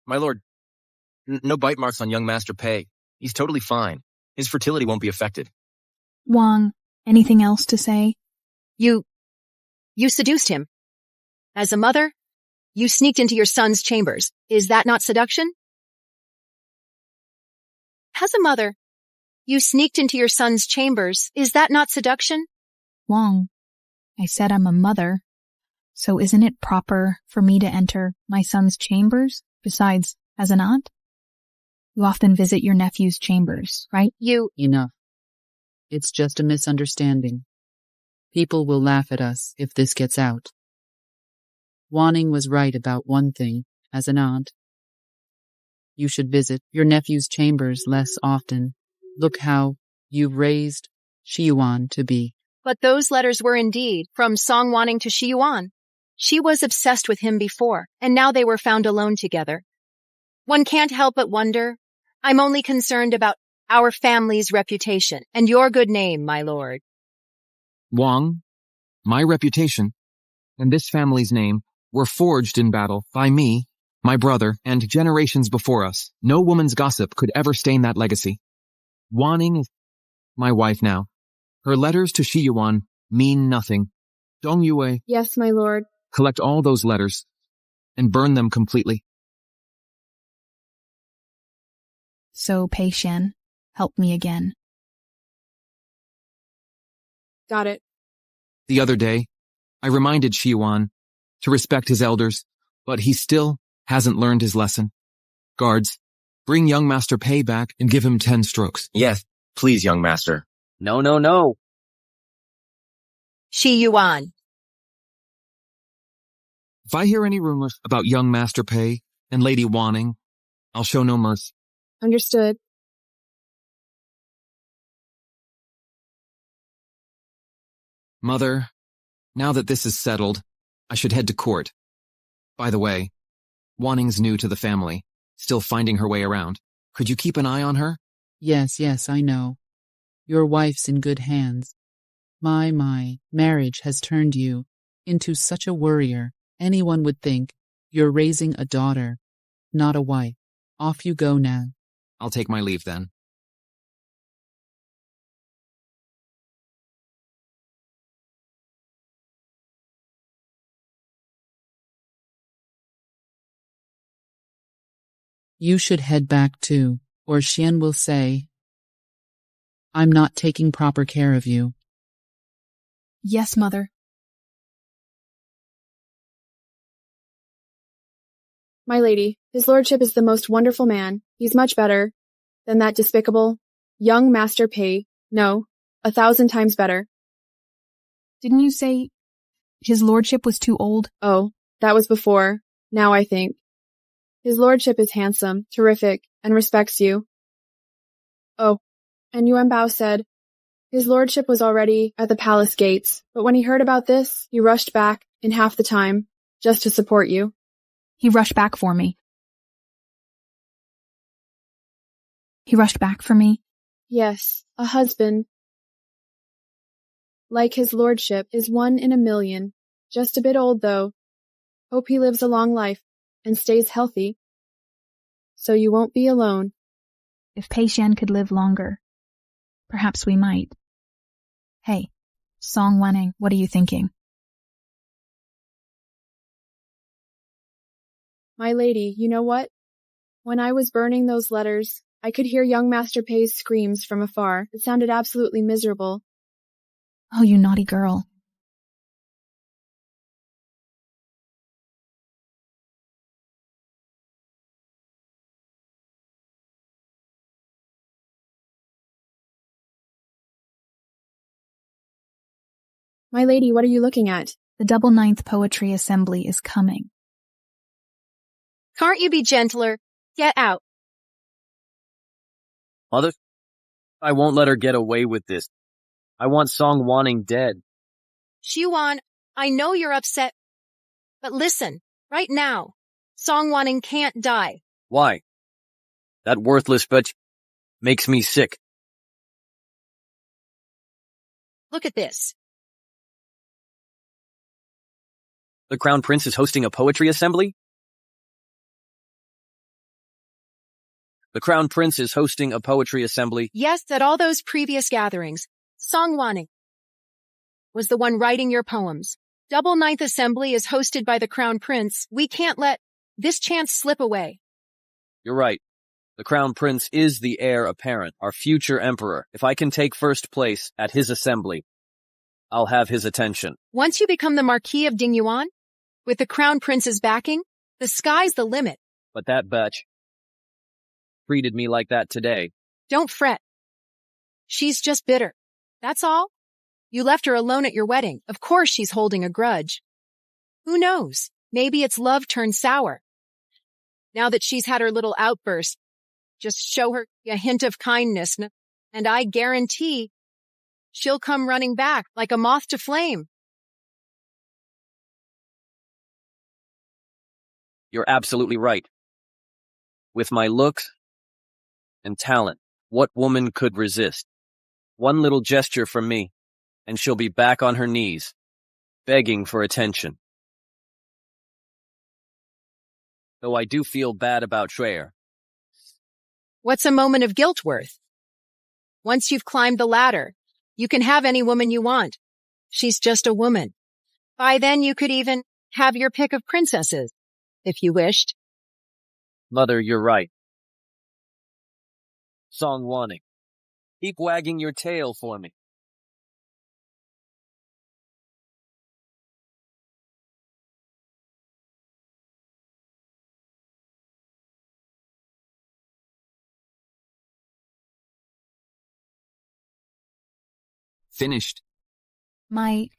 My lord, no bite marks on young Master Pei. He's totally fine. His fertility won't be affected. Wang, anything else to say? You seduced him. As a mother, you sneaked into your son's chambers. Is that not seduction? As a mother, you sneaked into your son's chambers. Is that not seduction? Wang, I said I'm a mother, so isn't it proper for me to enter my son's chambers? Besides, as an aunt? You often visit your nephew's chambers, right? Enough. It's just a misunderstanding. People will laugh at us if this gets out. Wanning was right about one thing. As an aunt, you should visit your nephew's chambers less often. Look how you've raised Shiyuan to be. But those letters were indeed from Song Wanning to Shiyuan. She was obsessed with him before, and now they were found alone together. One can't help but wonder. I'm only concerned about our family's reputation and your good name, my lord. Wang, my reputation, and this family's name were forged in battle by me, my brother, and generations before us. No woman's gossip could ever stain that legacy. Wanning is my wife now. Her letters to Shiyuan mean nothing. Dong Yue, Yes, my lord. collect all those letters and burn them completely. So, Pei Shen, help me again. Got it. The other day, I reminded Shiyuan to respect his elders, but he still hasn't learned his lesson. Guards, bring young Master Pei back and give him 10 strokes. Yes, please, young master. No. Shiyuan. If I hear any rumors about young Master Pei and Lady Wanning, I'll show no mercy. Understood. Mother, now that this is settled, I should head to court. By the way, Wanning's new to the family, still finding her way around. Could you keep an eye on her? Yes, I know. Your wife's in good hands. My, marriage has turned you into such a worrier. Anyone would think you're raising a daughter, not a wife. Off you go now. I'll take my leave then. You should head back too, or Xian will say I'm not taking proper care of you. Yes, Mother. My lady, his lordship is the most wonderful man. He's much better than that despicable young Master Pay. No, 1,000 times better. Didn't you say his lordship was too old? Oh, that was before. Now I think. His lordship is handsome, terrific, and respects you. Oh, and Yuan Bao said, his lordship was already at the palace gates, but when he heard about this, he rushed back in half the time, just to support you. He rushed back for me. He rushed back for me? Yes, a husband like his lordship is 1 in a million. Just a bit old, though. Hope he lives a long life and stays healthy, so you won't be alone. If Pei Xian could live longer, perhaps we might. Hey, Song Wanning, what are you thinking? My lady, you know what? When I was burning those letters, I could hear young Master Pei's screams from afar. It sounded absolutely miserable. Oh, you naughty girl. My lady, what are you looking at? The Double Ninth Poetry Assembly is coming. Can't you be gentler? Get out. Mother, I won't let her get away with this. I want Song Wanning dead. Xuan, I know you're upset, but listen, right now, Song Wanning can't die. Why? That worthless bitch makes me sick. Look at this. The Crown Prince is hosting a poetry assembly? The Crown Prince is hosting a poetry assembly. Yes, at all those previous gatherings, Song Wanning was the one writing your poems. Double Ninth Assembly is hosted by the Crown Prince. We can't let this chance slip away. You're right. The Crown Prince is the heir apparent, our future emperor. If I can take first place at his assembly, I'll have his attention. Once you become the Marquis of Dingyuan, with the Crown Prince's backing, the sky's the limit. But that bitch treated me like that today. Don't fret. She's just bitter. That's all. You left her alone at your wedding. Of course she's holding a grudge. Who knows? Maybe it's love turned sour. Now that she's had her little outburst, just show her a hint of kindness, and I guarantee she'll come running back like a moth to flame. You're absolutely right. With my looks and talent, what woman could resist? One little gesture from me, and she'll be back on her knees, begging for attention. Though I do feel bad about Schreier. What's a moment of guilt worth? Once you've climbed the ladder, you can have any woman you want. She's just a woman. By then you could even have your pick of princesses, if you wished. Mother, you're right. Song Wanning, keep wagging your tail for me. Finished. My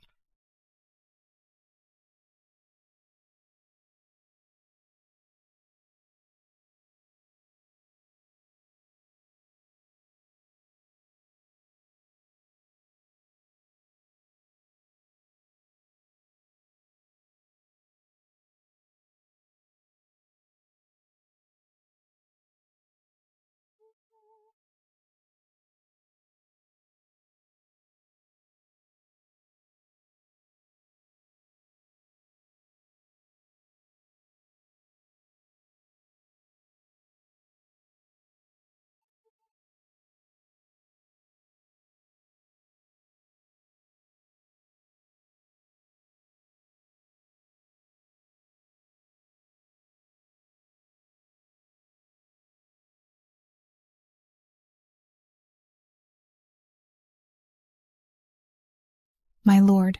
My lord.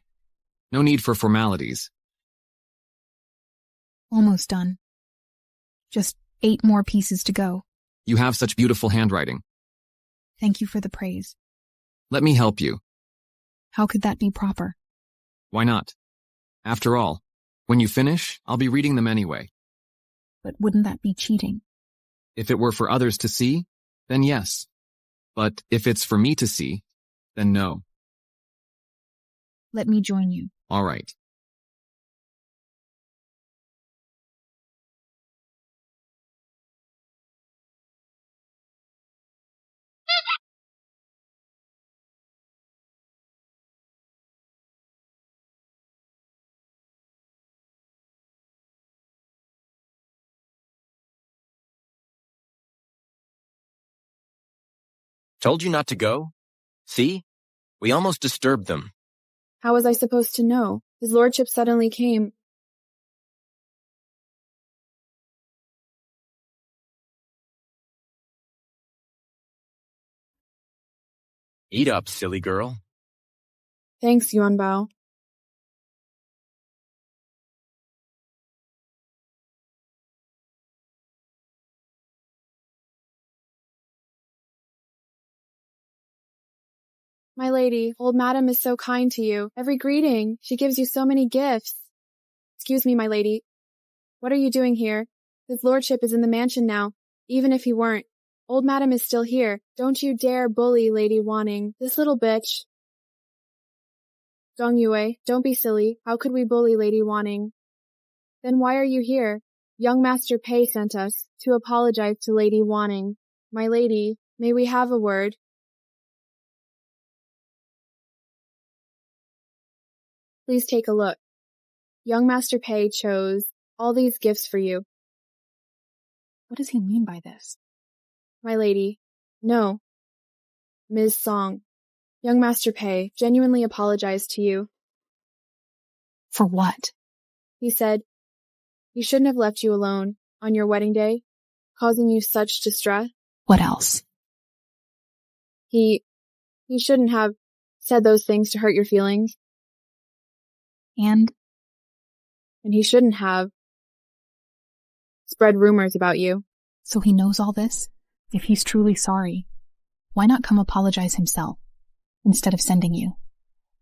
No need for formalities. Almost done. Just 8 more pieces to go. You have such beautiful handwriting. Thank you for the praise. Let me help you. How could that be proper? Why not? After all, when you finish, I'll be reading them anyway. But wouldn't that be cheating? If it were for others to see, then yes. But if it's for me to see, then no. Let me join you. All right. Told you not to go? See? We almost disturbed them. How was I supposed to know? His lordship suddenly came. Eat up, silly girl. Thanks, Yuanbao. My lady, old madam is so kind to you. Every greeting, she gives you so many gifts. Excuse me, my lady. What are you doing here? His lordship is in the mansion now, even if he weren't. Old madam is still here. Don't you dare bully Lady Wanning. This little bitch. Dong Yue, don't be silly. How could we bully Lady Wanning? Then why are you here? Young Master Pei sent us to apologize to Lady Wanning. My lady, may we have a word? Please take a look. Young Master Pei chose all these gifts for you. What does he mean by this? My lady, no. Ms. Song, young Master Pei genuinely apologized to you. For what? He said, he shouldn't have left you alone on your wedding day, causing you such distress. What else? He shouldn't have said those things to hurt your feelings. And he shouldn't have spread rumors about you. So he knows all this? If he's truly sorry, why not come apologize himself instead of sending you?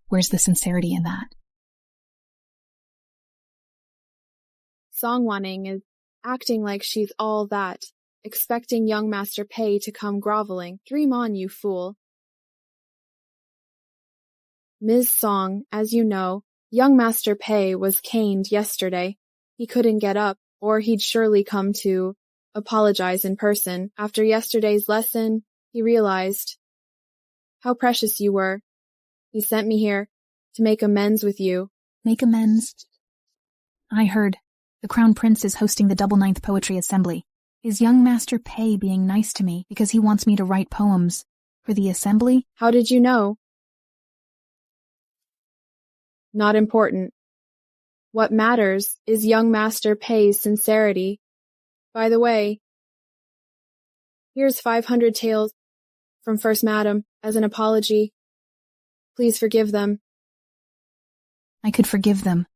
Where's the sincerity in that? Song Wanning is acting like she's all that, expecting young Master Pei to come groveling. Dream on, you fool. Ms. Song, as you know, young Master Pei was caned yesterday. He couldn't get up, or he'd surely come to apologize in person. After yesterday's lesson, he realized how precious you were. He sent me here to make amends with you. Make amends? I heard the Crown Prince is hosting the Double Ninth Poetry Assembly. Is young Master Pei being nice to me because he wants me to write poems for the assembly? How did you know? Not important. What matters is young Master Pei's sincerity. By the way, here's 500 taels from First Madam as an apology. Please forgive them. I could forgive them,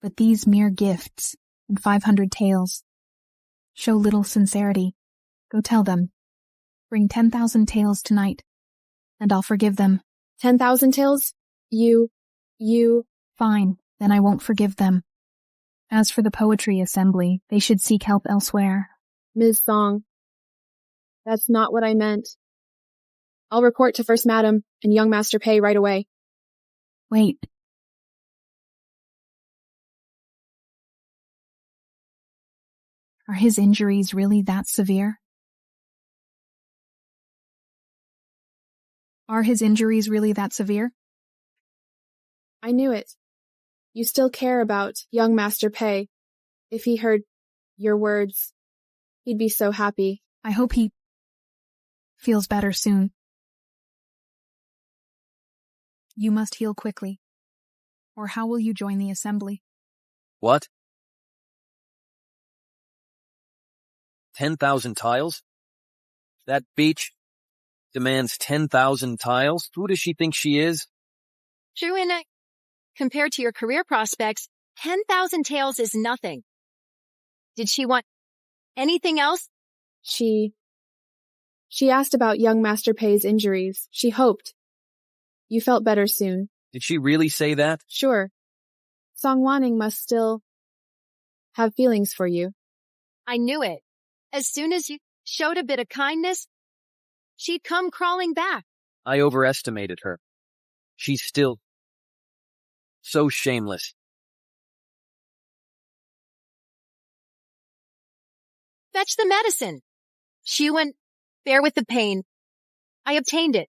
but these mere gifts and 500 taels show little sincerity. Go tell them. Bring 10,000 taels tonight, and I'll forgive them. 10,000 taels? You... Fine, then I won't forgive them. As for the poetry assembly, they should seek help elsewhere. Ms. Song, that's not what I meant. I'll report to First Madam and young Master Pei right away. Wait. Are his injuries really that severe? Are his injuries really that severe? I knew it. You still care about young Master Pei. If he heard your words, he'd be so happy. I hope he feels better soon. You must heal quickly. Or how will you join the assembly? What? 10,000 tiles? That beach demands 10,000 tiles? Who does she think she is? True, compared to your career prospects, 10,000 taels is nothing. Did she want anything else? She asked about young Master Pei's injuries. She hoped you felt better soon. Did she really say that? Sure. Song Wanning must still have feelings for you. I knew it. As soon as you showed a bit of kindness, she'd come crawling back. I overestimated her. She's still so shameless. Fetch the medicine. Shu and bear with the pain. I obtained it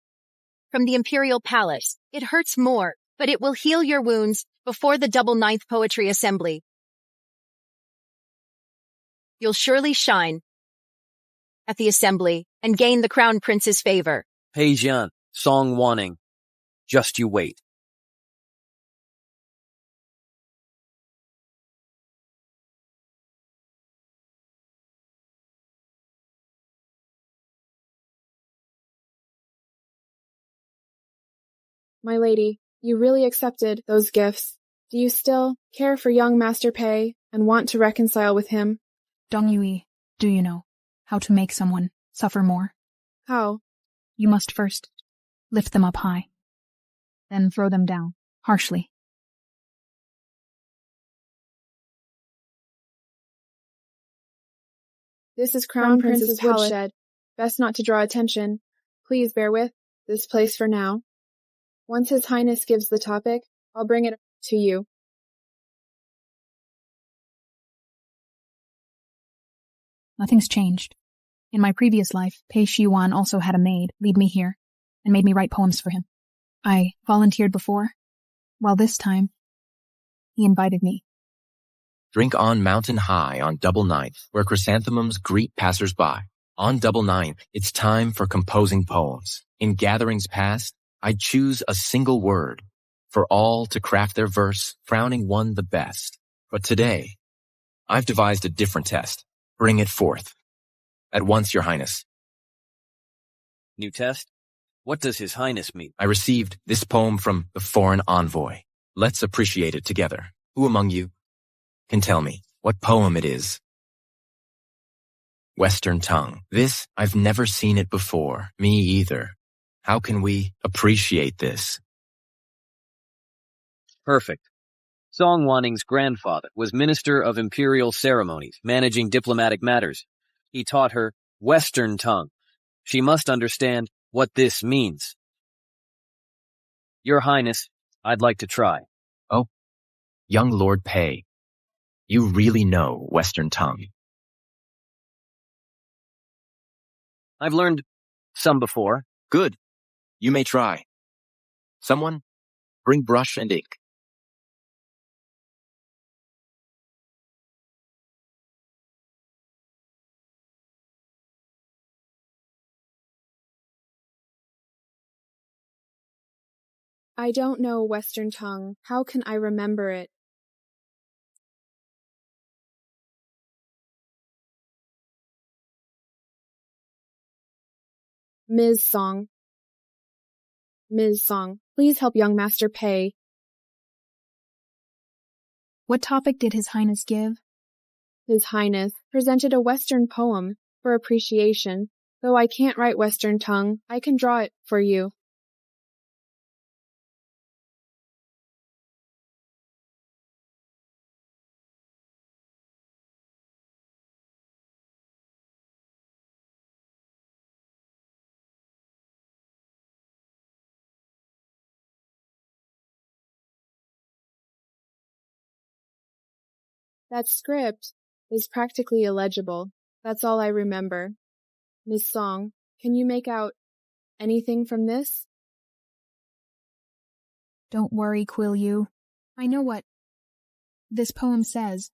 from the Imperial Palace. It hurts more, but it will heal your wounds before the double ninth poetry assembly. You'll surely shine at the assembly and gain the crown prince's favor. Pei Jian, Song Wanning. Just you wait. My lady, you really accepted those gifts. Do you still care for young Master Pei and want to reconcile with him? Dong Yui, do you know how to make someone suffer more? How? You must first lift them up high, then throw them down harshly. This is Crown Prince's woodshed. Best not to draw attention. Please bear with this place for now. Once His Highness gives the topic, I'll bring it to you. Nothing's changed. In my previous life, Pei Shiwan also had a maid lead me here and made me write poems for him. I volunteered before, while this time, he invited me. Drink on mountain high on double ninth, where chrysanthemums greet passers-by. On double ninth, it's time for composing poems. In gatherings past, I'd choose a single word for all to craft their verse, crowning one the best. But today, I've devised a different test. Bring it forth. At once, Your Highness. New test? What does His Highness mean? I received this poem from the foreign envoy. Let's appreciate it together. Who among you can tell me what poem it is? Western tongue. This, I've never seen it before. Me either. How can we appreciate this? Perfect. Song Wanning's grandfather was Minister of Imperial Ceremonies, managing diplomatic matters. He taught her Western tongue. She must understand what this means. Your Highness, I'd like to try. Oh, young Lord Pei, you really know Western tongue. I've learned some before. Good. You may try. Someone, bring brush and ink. I don't know Western tongue. How can I remember it? Ms. Song, please help young Master Pei. What topic did His Highness give? His Highness presented a Western poem for appreciation. Though I can't write Western tongue, I can draw it for you. That script is practically illegible. That's all I remember. Miss Song, can you make out anything from this? Don't worry, Quill Yu. I know what this poem says.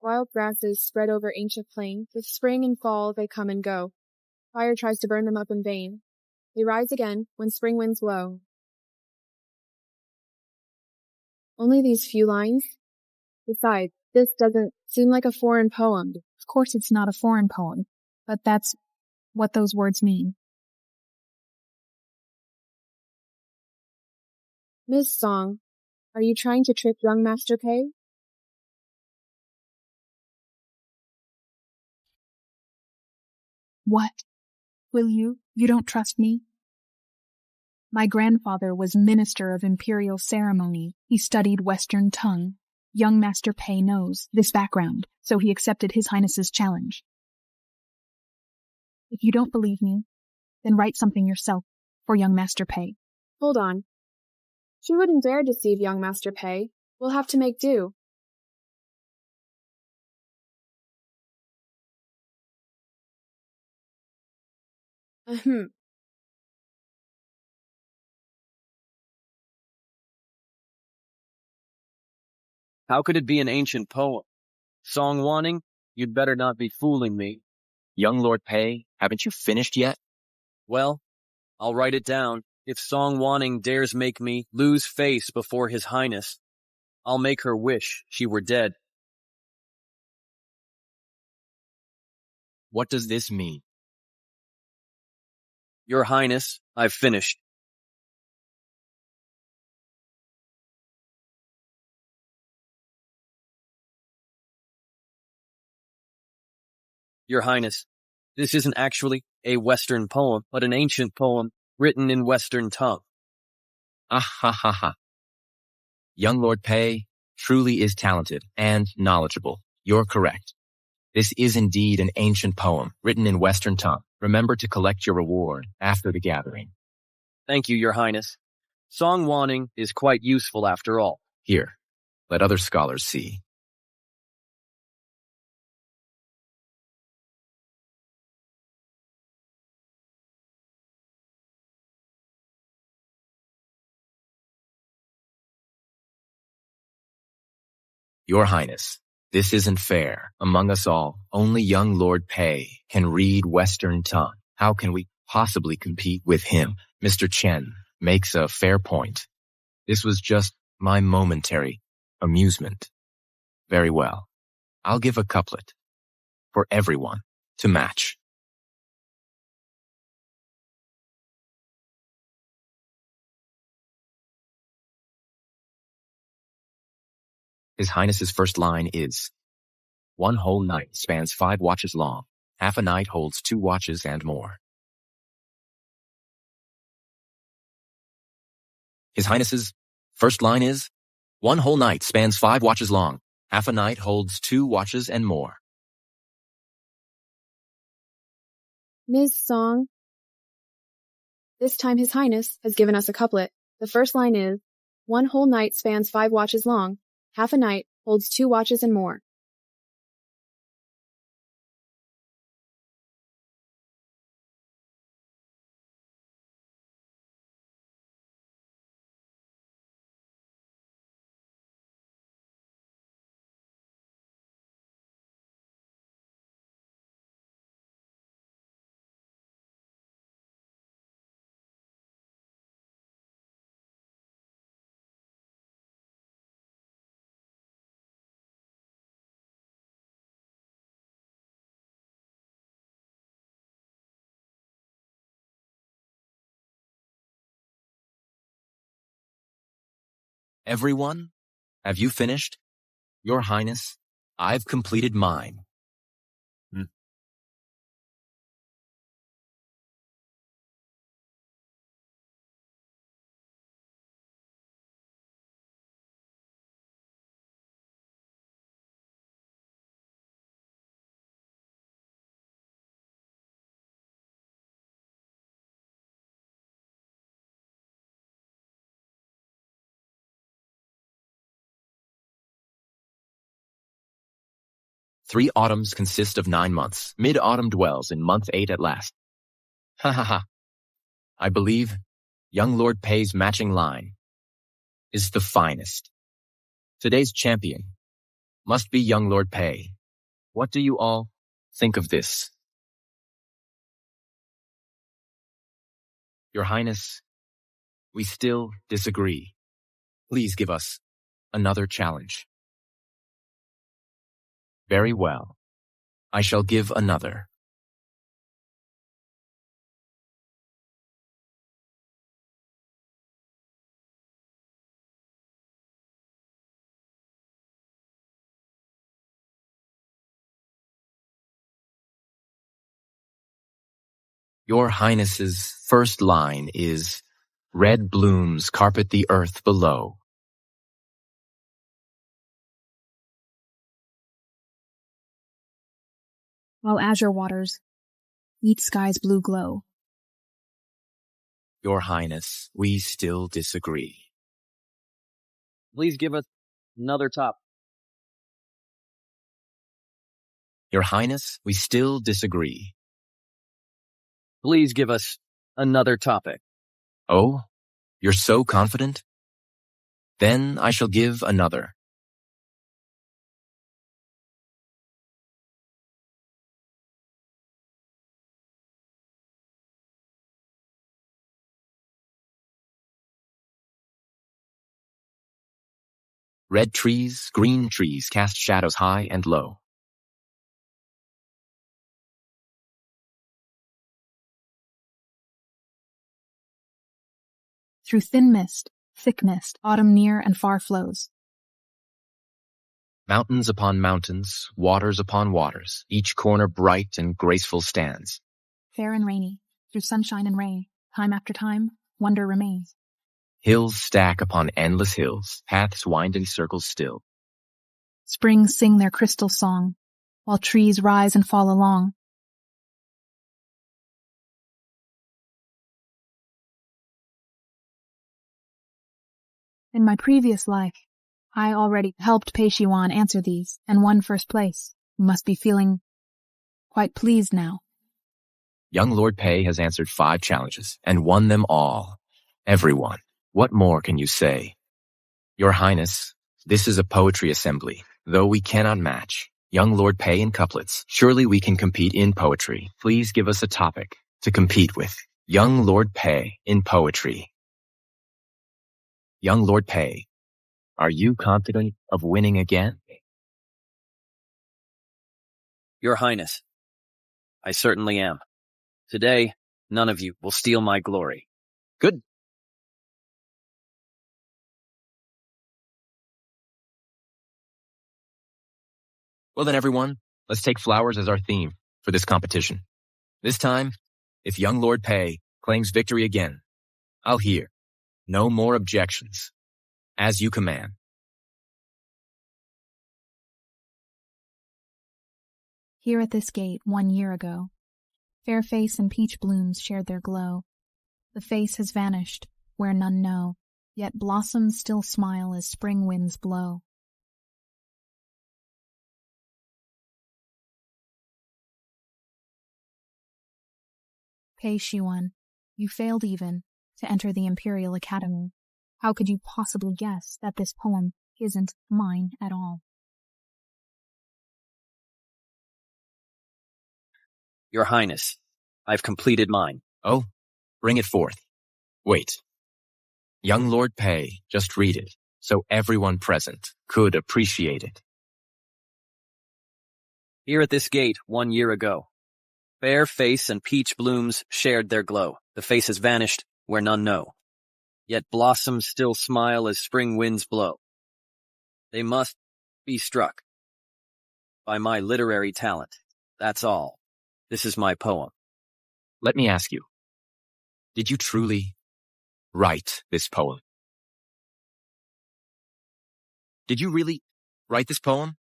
Wild grasses spread over ancient plains. With spring and fall they come and go. Fire tries to burn them up in vain. They rise again when spring winds blow. Only these few lines? Besides, this doesn't seem like a foreign poem. Of course it's not a foreign poem, but that's what those words mean. Ms. Song, are you trying to trick young Master Pei? What? Will you? You don't trust me? My grandfather was Minister of Imperial Ceremony. He studied Western tongue. Young Master Pei knows this background, so he accepted His Highness's challenge. If you don't believe me, then write something yourself for young Master Pei. Hold on. She wouldn't dare deceive young Master Pei. We'll have to make do. Ahem. How could it be an ancient poem? Song Wanting, you'd better not be fooling me. Young Lord Pei, haven't you finished yet? Well, I'll write it down. If Song Wanting dares make me lose face before His Highness, I'll make her wish she were dead. What does this mean? Your Highness, I've finished. Your Highness, this isn't actually a Western poem, but an ancient poem written in Western tongue. Ah ha ha ha. Young Lord Pei truly is talented and knowledgeable. You're correct. This is indeed an ancient poem written in Western tongue. Remember to collect your reward after the gathering. Thank you, Your Highness. Song Wanting is quite useful after all. Here, let other scholars see. Your Highness, this isn't fair. Among us all, only young Lord Pei can read Western tongue. How can we possibly compete with him? Mr. Chen makes a fair point. This was just my momentary amusement. Very well. I'll give a couplet for everyone to match. His Highness's first line is, "One whole night spans 5 watches long. Half a night holds 2 watches and more." His Highness's first line is, "One whole night spans 5 watches long. Half a night holds 2 watches and more." Ms. Song, this time His Highness has given us a couplet. The first line is, "One whole night spans 5 watches long. Half a night holds 2 watches and more." Everyone, have you finished? Your Highness, I've completed mine. Three autumns consist of 9 months. Mid-autumn dwells in month 8 at last. Ha ha ha. I believe young Lord Pei's matching line is the finest. Today's champion Must be young Lord Pei. What do you all think of this? Your Highness, we still disagree. Please give us another challenge. Very well. I shall give another. Your Highness's first line is, red blooms carpet the earth below. While azure waters meet sky's blue glow. Your Highness, we still disagree. Please give us another top. Your Highness, we still disagree. Please give us another topic. Oh, you're so confident? Then I shall give another. Red trees, green trees cast shadows high and low. Through thin mist, thick mist, autumn near and far flows. Mountains upon mountains, waters upon waters, each corner bright and graceful stands. Fair and rainy, through sunshine and rain, time after time, wonder remains. Hills stack upon endless hills, paths wind in circles still. Springs sing their crystal song, while trees rise and fall along. In my previous life, I already helped Pei Shiwan answer these and won first place. You must be feeling quite pleased now. Young Lord Pei has answered 5 challenges and won them all. Everyone. What more can you say? Your Highness, this is a poetry assembly, though we cannot match. Young Lord Pei in couplets. Surely we can compete in poetry. Please give us a topic to compete with. Young Lord Pei in poetry. Young Lord Pei, are you confident of winning again? Your Highness, I certainly am. Today, none of you will steal my glory. Good. Well then, everyone, let's take flowers as our theme for this competition. This time, if young Lord Pei claims victory again, I'll hear no more objections. As you command. Here at this gate 1 year ago, fair face and peach blooms shared their glow. The face has vanished where none know, yet blossoms still smile as spring winds blow. Pei Shiwan, you failed even to enter the Imperial Academy. How could you possibly guess that this poem isn't mine at all? Your Highness, I've completed mine. Oh, bring it forth. Wait. Young Lord Pei, just read it, so everyone present could appreciate it. Here at this gate 1 year ago, fair face and peach blooms shared their glow. The face has vanished where none know. Yet blossoms still smile as spring winds blow. They must be struck by my literary talent. That's all. This is my poem. Let me ask you, did you truly write this poem? Did you really write this poem?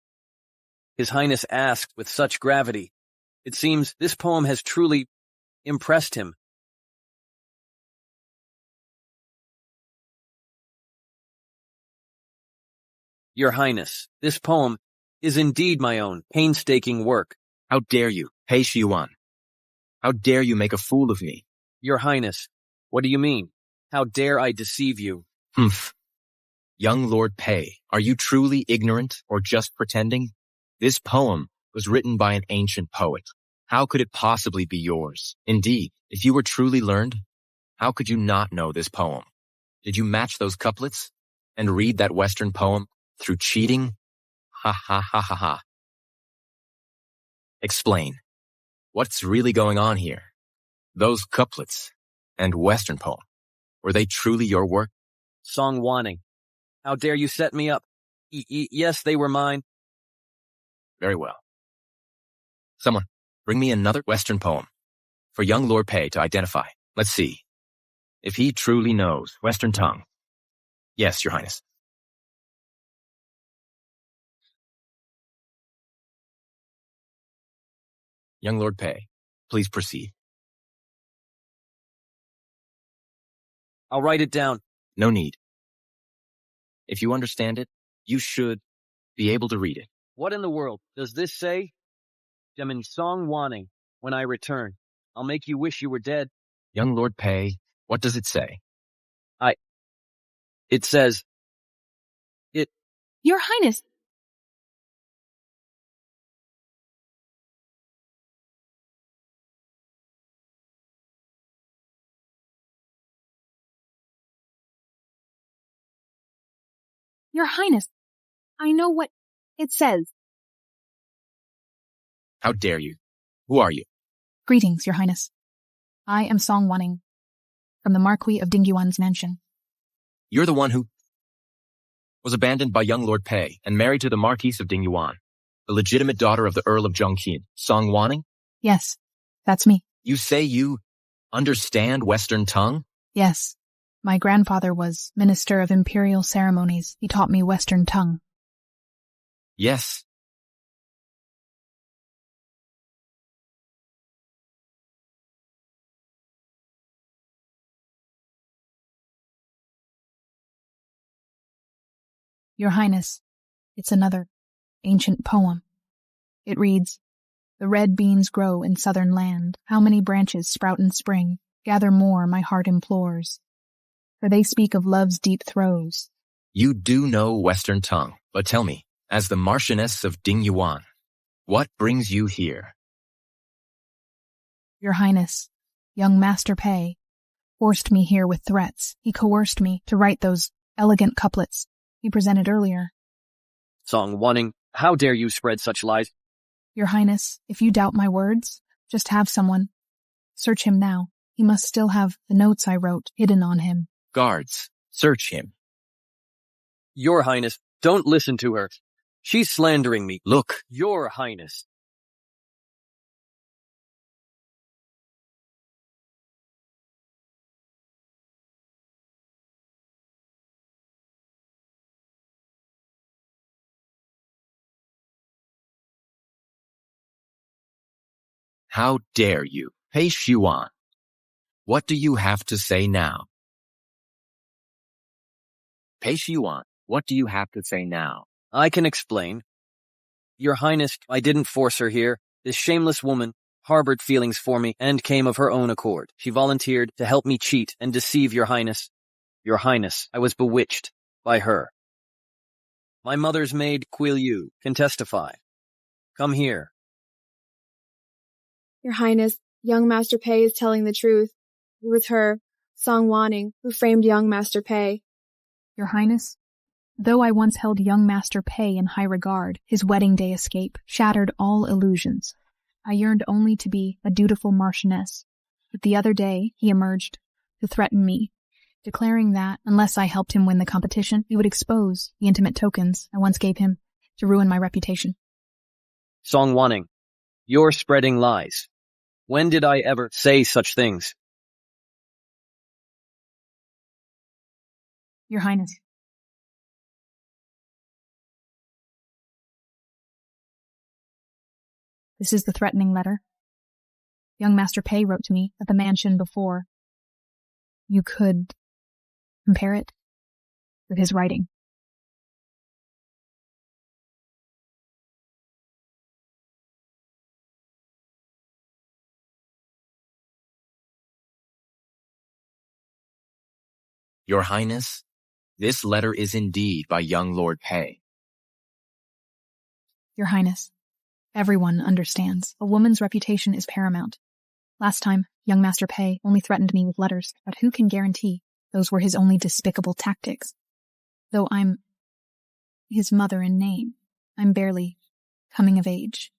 His Highness asked with such gravity. It seems this poem has truly impressed him. Your Highness, this poem is indeed my own painstaking work. How dare you, Pei Shiwan? How dare you make a fool of me? Your Highness, what do you mean? How dare I deceive you? Humph. Young Lord Pei, are you truly ignorant or just pretending? This poem was written by an ancient poet. How could it possibly be yours? Indeed, if you were truly learned, how could you not know this poem? Did you match those couplets and read that Western poem through cheating? Ha ha ha ha ha. Explain. What's really going on here? Those couplets and Western poem, were they truly your work? Song Wanning. How dare you set me up? Yes, they were mine. Very well. Someone, bring me another Western poem for young Lord Pei to identify. Let's see if he truly knows Western tongue. Yes, Your Highness. Young Lord Pei, please proceed. I'll write it down. No need. If you understand it, you should be able to read it. What in the world does this say? Demin Song Wanning. When I return, I'll make you wish you were dead. Young Lord Pei, what does it say? It says, Your Highness! Your Highness, I know what it says. How dare you? Who are you? Greetings, Your Highness. I am Song Wanning, from the Marquis of Dingyuan's mansion. You're the one who was abandoned by young Lord Pei and married to the Marquise of Dingyuan, the legitimate daughter of the Earl of Zhongqin, Song Wanning? Yes, that's me. You say you understand Western tongue? Yes. My grandfather was Minister of Imperial Ceremonies. He taught me Western tongue. Yes. Your Highness, it's another ancient poem. It reads, "The red beans grow in southern land. How many branches sprout in spring? Gather more, my heart implores. For they speak of love's deep throes." You do know Western tongue, but tell me, as the Marchioness of Dingyuan, what brings you here? Your Highness, young Master Pei forced me here with threats. He coerced me to write those elegant couplets he presented earlier. Song Wanning. How dare you spread such lies? Your Highness, if you doubt my words, just have someone search him now. He must still have the notes I wrote hidden on him. Guards, search him. Your Highness, don't listen to her. She's slandering me. Look, Your Highness. how dare you? Pei Xuan, what do you have to say now? Pei Xuan, what do you have to say now? I can explain. Your Highness, I didn't force her here. This shameless woman harbored feelings for me and came of her own accord. She volunteered to help me cheat and deceive Your Highness. Your Highness, I was bewitched by her. My mother's maid, Quil Yu, can testify. Come here. Your Highness, young Master Pei is telling the truth. It was her, Song Wanning, who framed young Master Pei. Your Highness, though I once held young Master Pei in high regard, his wedding day escape shattered all illusions. I yearned only to be a dutiful marchioness. But the other day he emerged to threaten me, declaring that unless I helped him win the competition, he would expose the intimate tokens I once gave him to ruin my reputation. Song Wanning, you're spreading lies. When did I ever say such things? Your Highness. This is the threatening letter. Young Master Pei wrote to me at the mansion before. You could compare it with his writing. Your Highness, This letter is indeed by young Lord Pei. Your Highness, everyone understands. A woman's reputation is paramount. Last time, young Master Pei only threatened me with letters, but who can guarantee those were his only despicable tactics? Though I'm his mother in name, I'm barely coming of age.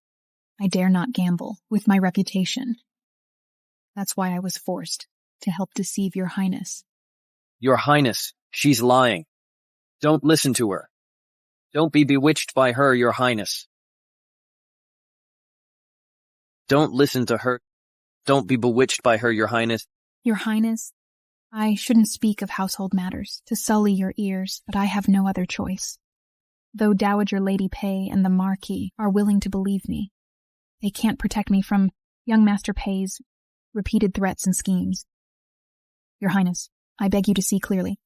I dare not gamble with my reputation. That's why I was forced to help deceive your Highness. Your Highness, she's lying. Don't listen to her. Don't be bewitched by her, Your Highness. Don't listen to her. Don't be bewitched by her, Your Highness. Your Highness, I shouldn't speak of household matters to sully your ears, but I have no other choice. Though Dowager Lady Pei and the Marquis are willing to believe me, they can't protect me from young Master Pei's repeated threats and schemes. Your Highness, I beg you to see clearly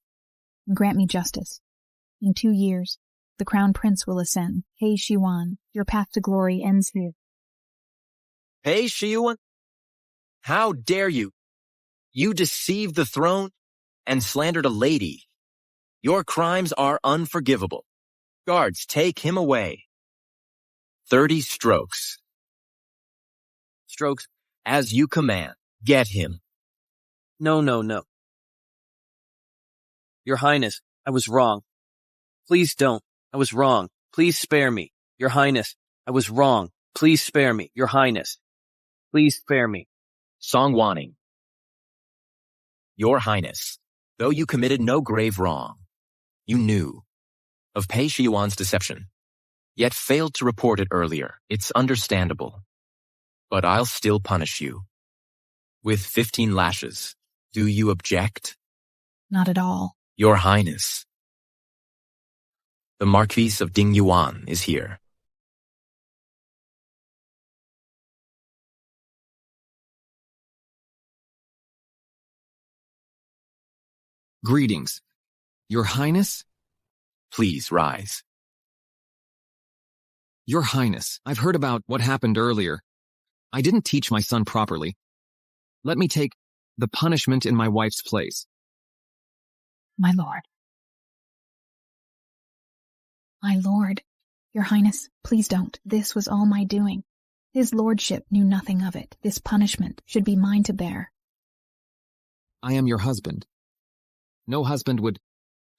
and grant me justice. In 2 years, the Crown Prince will ascend. Pei Shiwan, your path to glory ends here. Pei Shiwan? How dare you? You deceived the throne and slandered a lady. Your crimes are unforgivable. Guards, take him away. 30 strokes. Strokes, as you command. Get him. No. Your Highness, I was wrong. Please don't. I was wrong. Please spare me. Your Highness, I was wrong. Please spare me. Your Highness, please spare me. Song Wanning. Your Highness, though you committed no grave wrong, you knew of Pei Shiwan's deception, yet failed to report it earlier. It's understandable. But I'll still punish you with 15 lashes. Do you object? Not at all. Your Highness, the Marquis of Dingyuan is here. Greetings. Your Highness? Please rise. Your Highness, I've heard about what happened earlier. I didn't teach my son properly. Let me take the punishment in my wife's place. My lord. My lord. Your Highness, please don't. This was all my doing. His lordship knew nothing of it. This punishment should be mine to bear. I am your husband. No husband would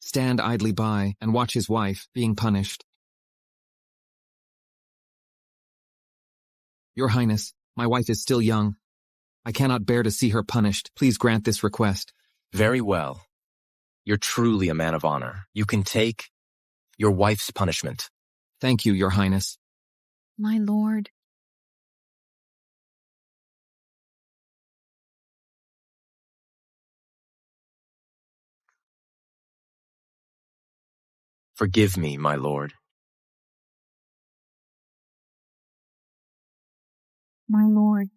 stand idly by and watch his wife being punished. Your Highness, my wife is still young. I cannot bear to see her punished. Please grant this request. Very well. You're truly a man of honor. You can take your wife's punishment. Thank you, Your Highness. My lord. Forgive me, my lord. My lord.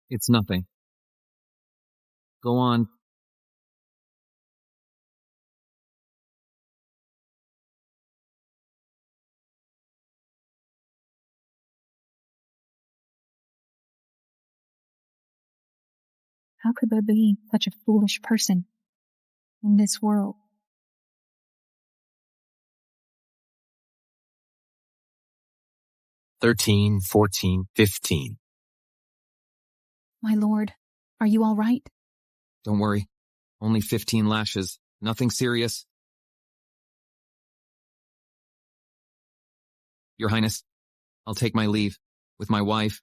It's nothing. Go on. How could there be such a foolish person in this world? 13, 14, 15. My lord, are you all right? Don't worry. Only 15 lashes. Nothing serious. Your Highness, I'll take my leave with my wife.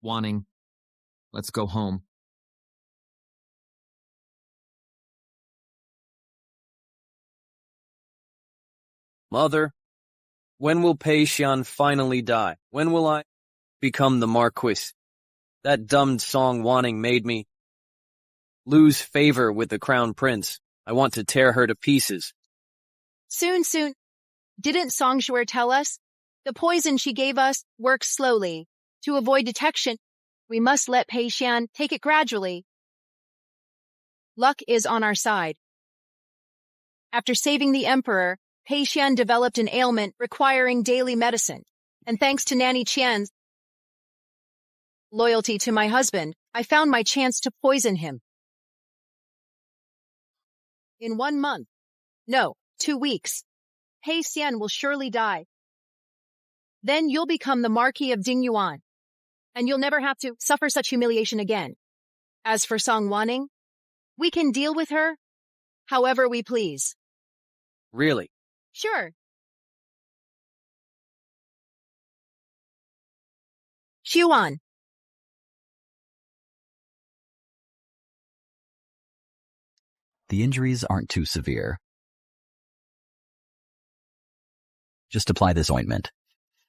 Wanting, let's go home. Mother, when will Pei Xian finally die? When will I become the Marquis? That dumb Song Wanning made me lose favor with the Crown Prince. I want to tear her to pieces. Soon. Didn't Song Shuer tell us? The poison she gave us works slowly. To avoid detection, we must let Pei Xian take it gradually. Luck is on our side. After saving the Emperor, Pei Xian developed an ailment requiring daily medicine, and thanks to Nanny Qian's loyalty to my husband, I found my chance to poison him. In 1 month. No, 2 weeks. Pei Xian will surely die. Then you'll become the Marquis of Dingyuan, and you'll never have to suffer such humiliation again. As for Song Wanning, we can deal with her however we please. Really? Sure. Huan. The injuries aren't too severe. Just apply this ointment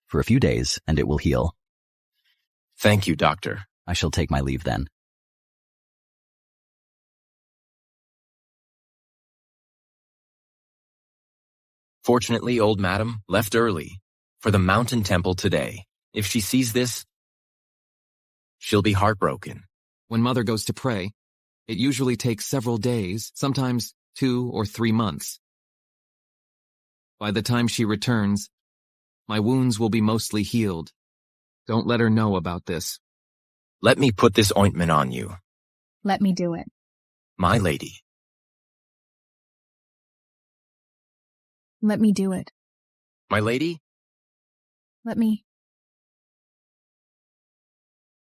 for a few days and it will heal. Thank you, doctor. I shall take my leave then. Fortunately, old madam left early for the mountain temple today. If she sees this, she'll be heartbroken. When mother goes to pray, it usually takes several days, sometimes 2 or 3 months. By the time she returns, my wounds will be mostly healed. Don't let her know about this. Let me put this ointment on you, Let me do it. my lady. Let me do it. My lady? Let me.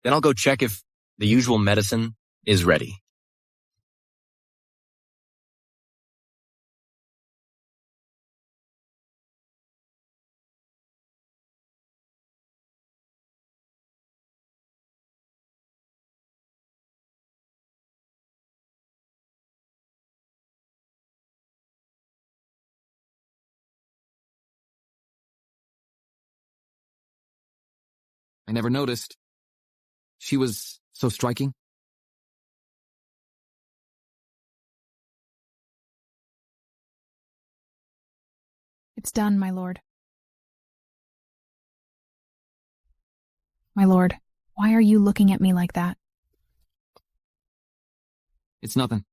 Then I'll go check if the usual medicine is ready. I never noticed. She was so striking. It's done, my lord. My lord, why are you looking at me like that? It's nothing.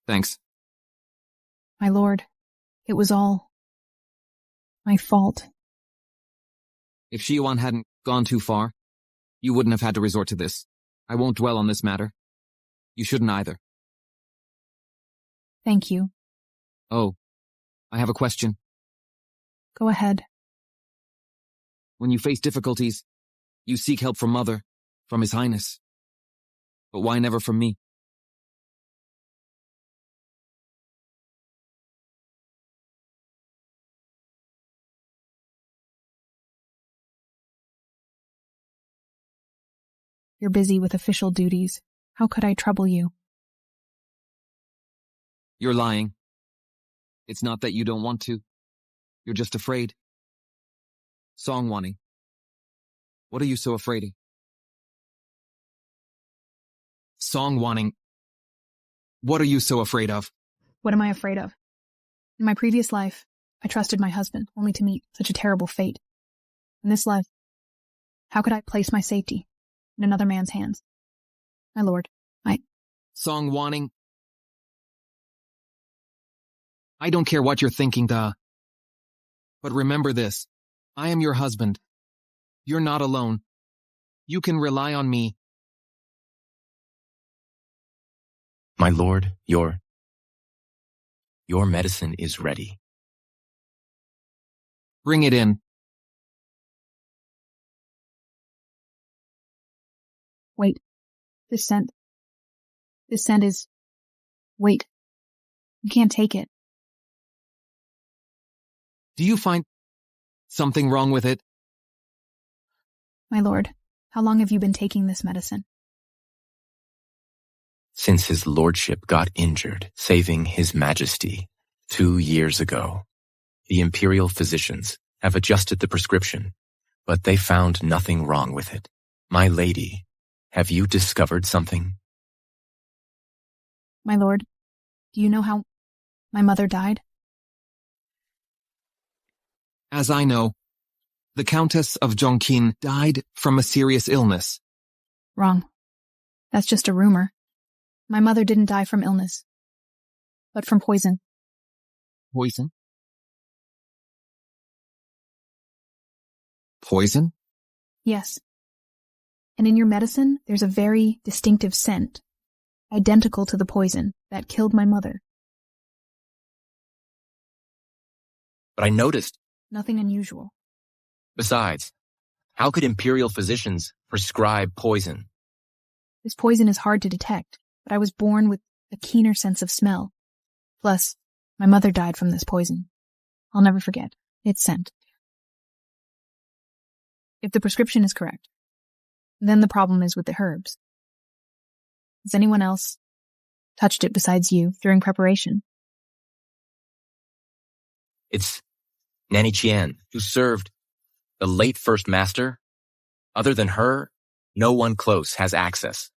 Thanks. My lord, it was all my fault. If Shiyuan hadn't gone too far, you wouldn't have had to resort to this. I won't dwell on this matter. You shouldn't either. Thank you. Oh, I have a question. Go ahead. When you face difficulties, you seek help from Mother, from His Highness. But why never from me? You're busy with official duties. How could I trouble you? You're lying. It's not that you don't want to. You're just afraid. Song Wanning. What are you so afraid of? Song Wanning. What are you so afraid of? What am I afraid of? In my previous life, I trusted my husband, only to meet such a terrible fate. In this life, how could I place my safety in another man's hands? My lord, Song Wanning. I don't care what you're thinking, but remember this. I am your husband. You're not alone. You can rely on me. My lord, your medicine is ready. Bring it in. Wait. This scent is... Wait. You can't take it. Do you find something wrong with it? My lord, how long have you been taking this medicine? Since his lordship got injured, saving his majesty 2 years ago. The imperial physicians have adjusted the prescription, but they found nothing wrong with it. My lady, have you discovered something? My lord, do you know how my mother died? As I know, the Countess of Zhongqin died from a serious illness. Wrong. That's just a rumor. My mother didn't die from illness, but from poison. Poison? poison? Yes. And in your medicine, there's a very distinctive scent, identical to the poison that killed my mother. But I noticed. Nothing unusual. Besides, how could imperial physicians prescribe poison? This poison is hard to detect, but I was born with a keener sense of smell. Plus, my mother died from this poison. I'll never forget. Its scent. If the prescription is correct, then the problem is with the herbs. Has anyone else touched it besides you during preparation? It's Nanny Qian, who served the late First Master. Other than her, no one close has access.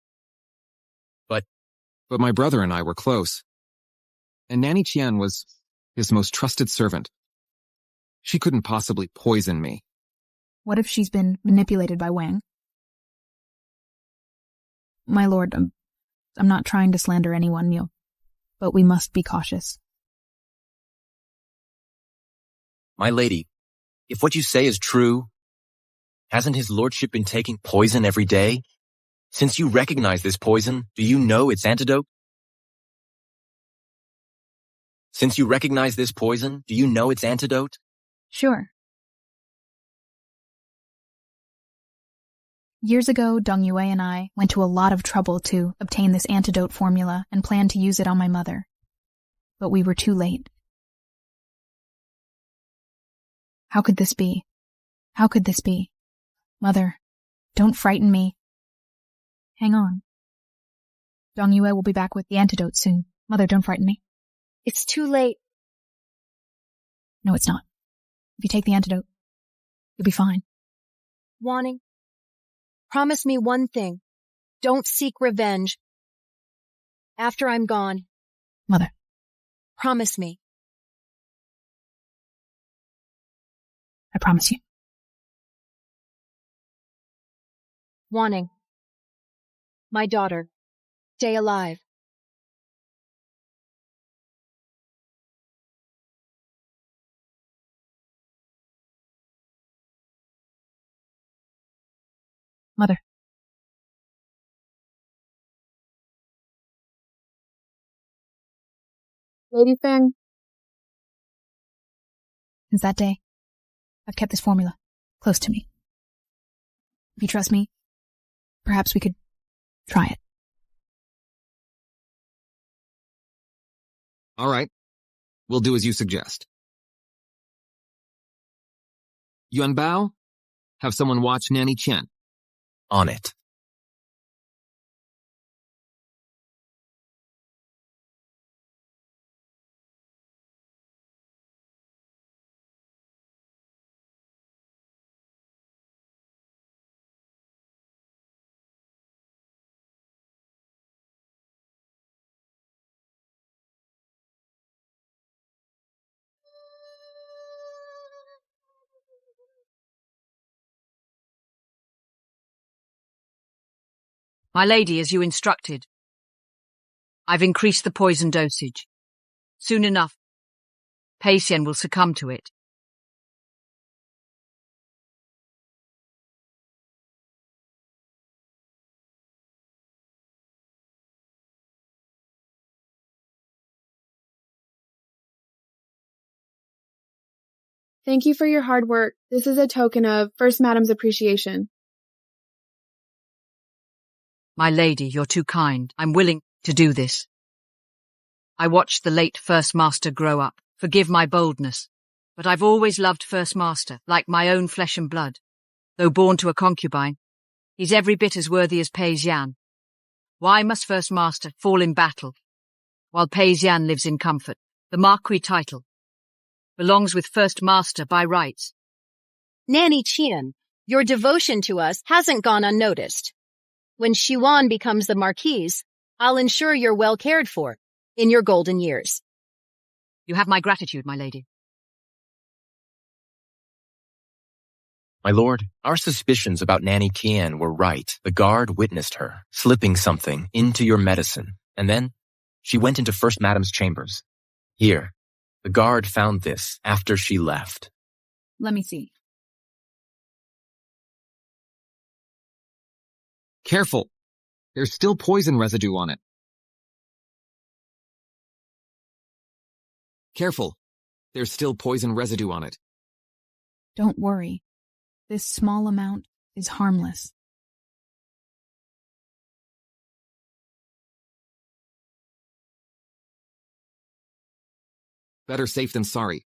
But my brother and I were close. And Nanny Qian was his most trusted servant. She couldn't possibly poison me. What if she's been manipulated by Wang? My lord, I'm not trying to slander anyone, but we must be cautious. My lady, if what you say is true, hasn't his lordship been taking poison every day? Since you recognize this poison, do you know its antidote? Since you recognize this poison, do you know its antidote? Sure. Years ago, Dong Yue and I went to a lot of trouble to obtain this antidote formula and planned to use it on my mother. But we were too late. How could this be? How could this be? Mother, don't frighten me. Hang on. Dong Yue will be back with the antidote soon. Mother, don't frighten me. It's too late. No, it's not. If you take the antidote, you'll be fine. Wanting, promise me one thing. Don't seek revenge. After I'm gone. Mother. Promise me. I promise you. Wanting. My daughter. Stay alive. Mother. Lady Feng. Since that day, I've kept this formula close to me. If you trust me, perhaps we could try it. All right. We'll do as you suggest. Yuan Bao, have someone watch Nanny Qian. On it. My lady, as you instructed. I've increased the poison dosage. Soon enough, Pei Xian will succumb to it. Thank you for your hard work. This is a token of First Madam's appreciation. My lady, you're too kind. I'm willing to do this. I watched the late First Master grow up. Forgive my boldness, but I've always loved First Master, like my own flesh and blood. Though born to a concubine, he's every bit as worthy as Pei Xian. Why must First Master fall in battle, while Pei Xian lives in comfort? The Marquis title belongs with First Master by rights. Nanny Qian, your devotion to us hasn't gone unnoticed. When Xiwan becomes the Marquise, I'll ensure you're well cared for in your golden years. You have my gratitude, my lady. My lord, our suspicions about Nanny Qian were right. The guard witnessed her, slipping something into your medicine, and then she went into First Madam's chambers. Here, the guard found this after she left. Let me see. Careful! There's still poison residue on it. Careful! There's still poison residue on it. Don't worry. This small amount is harmless. Better safe than sorry.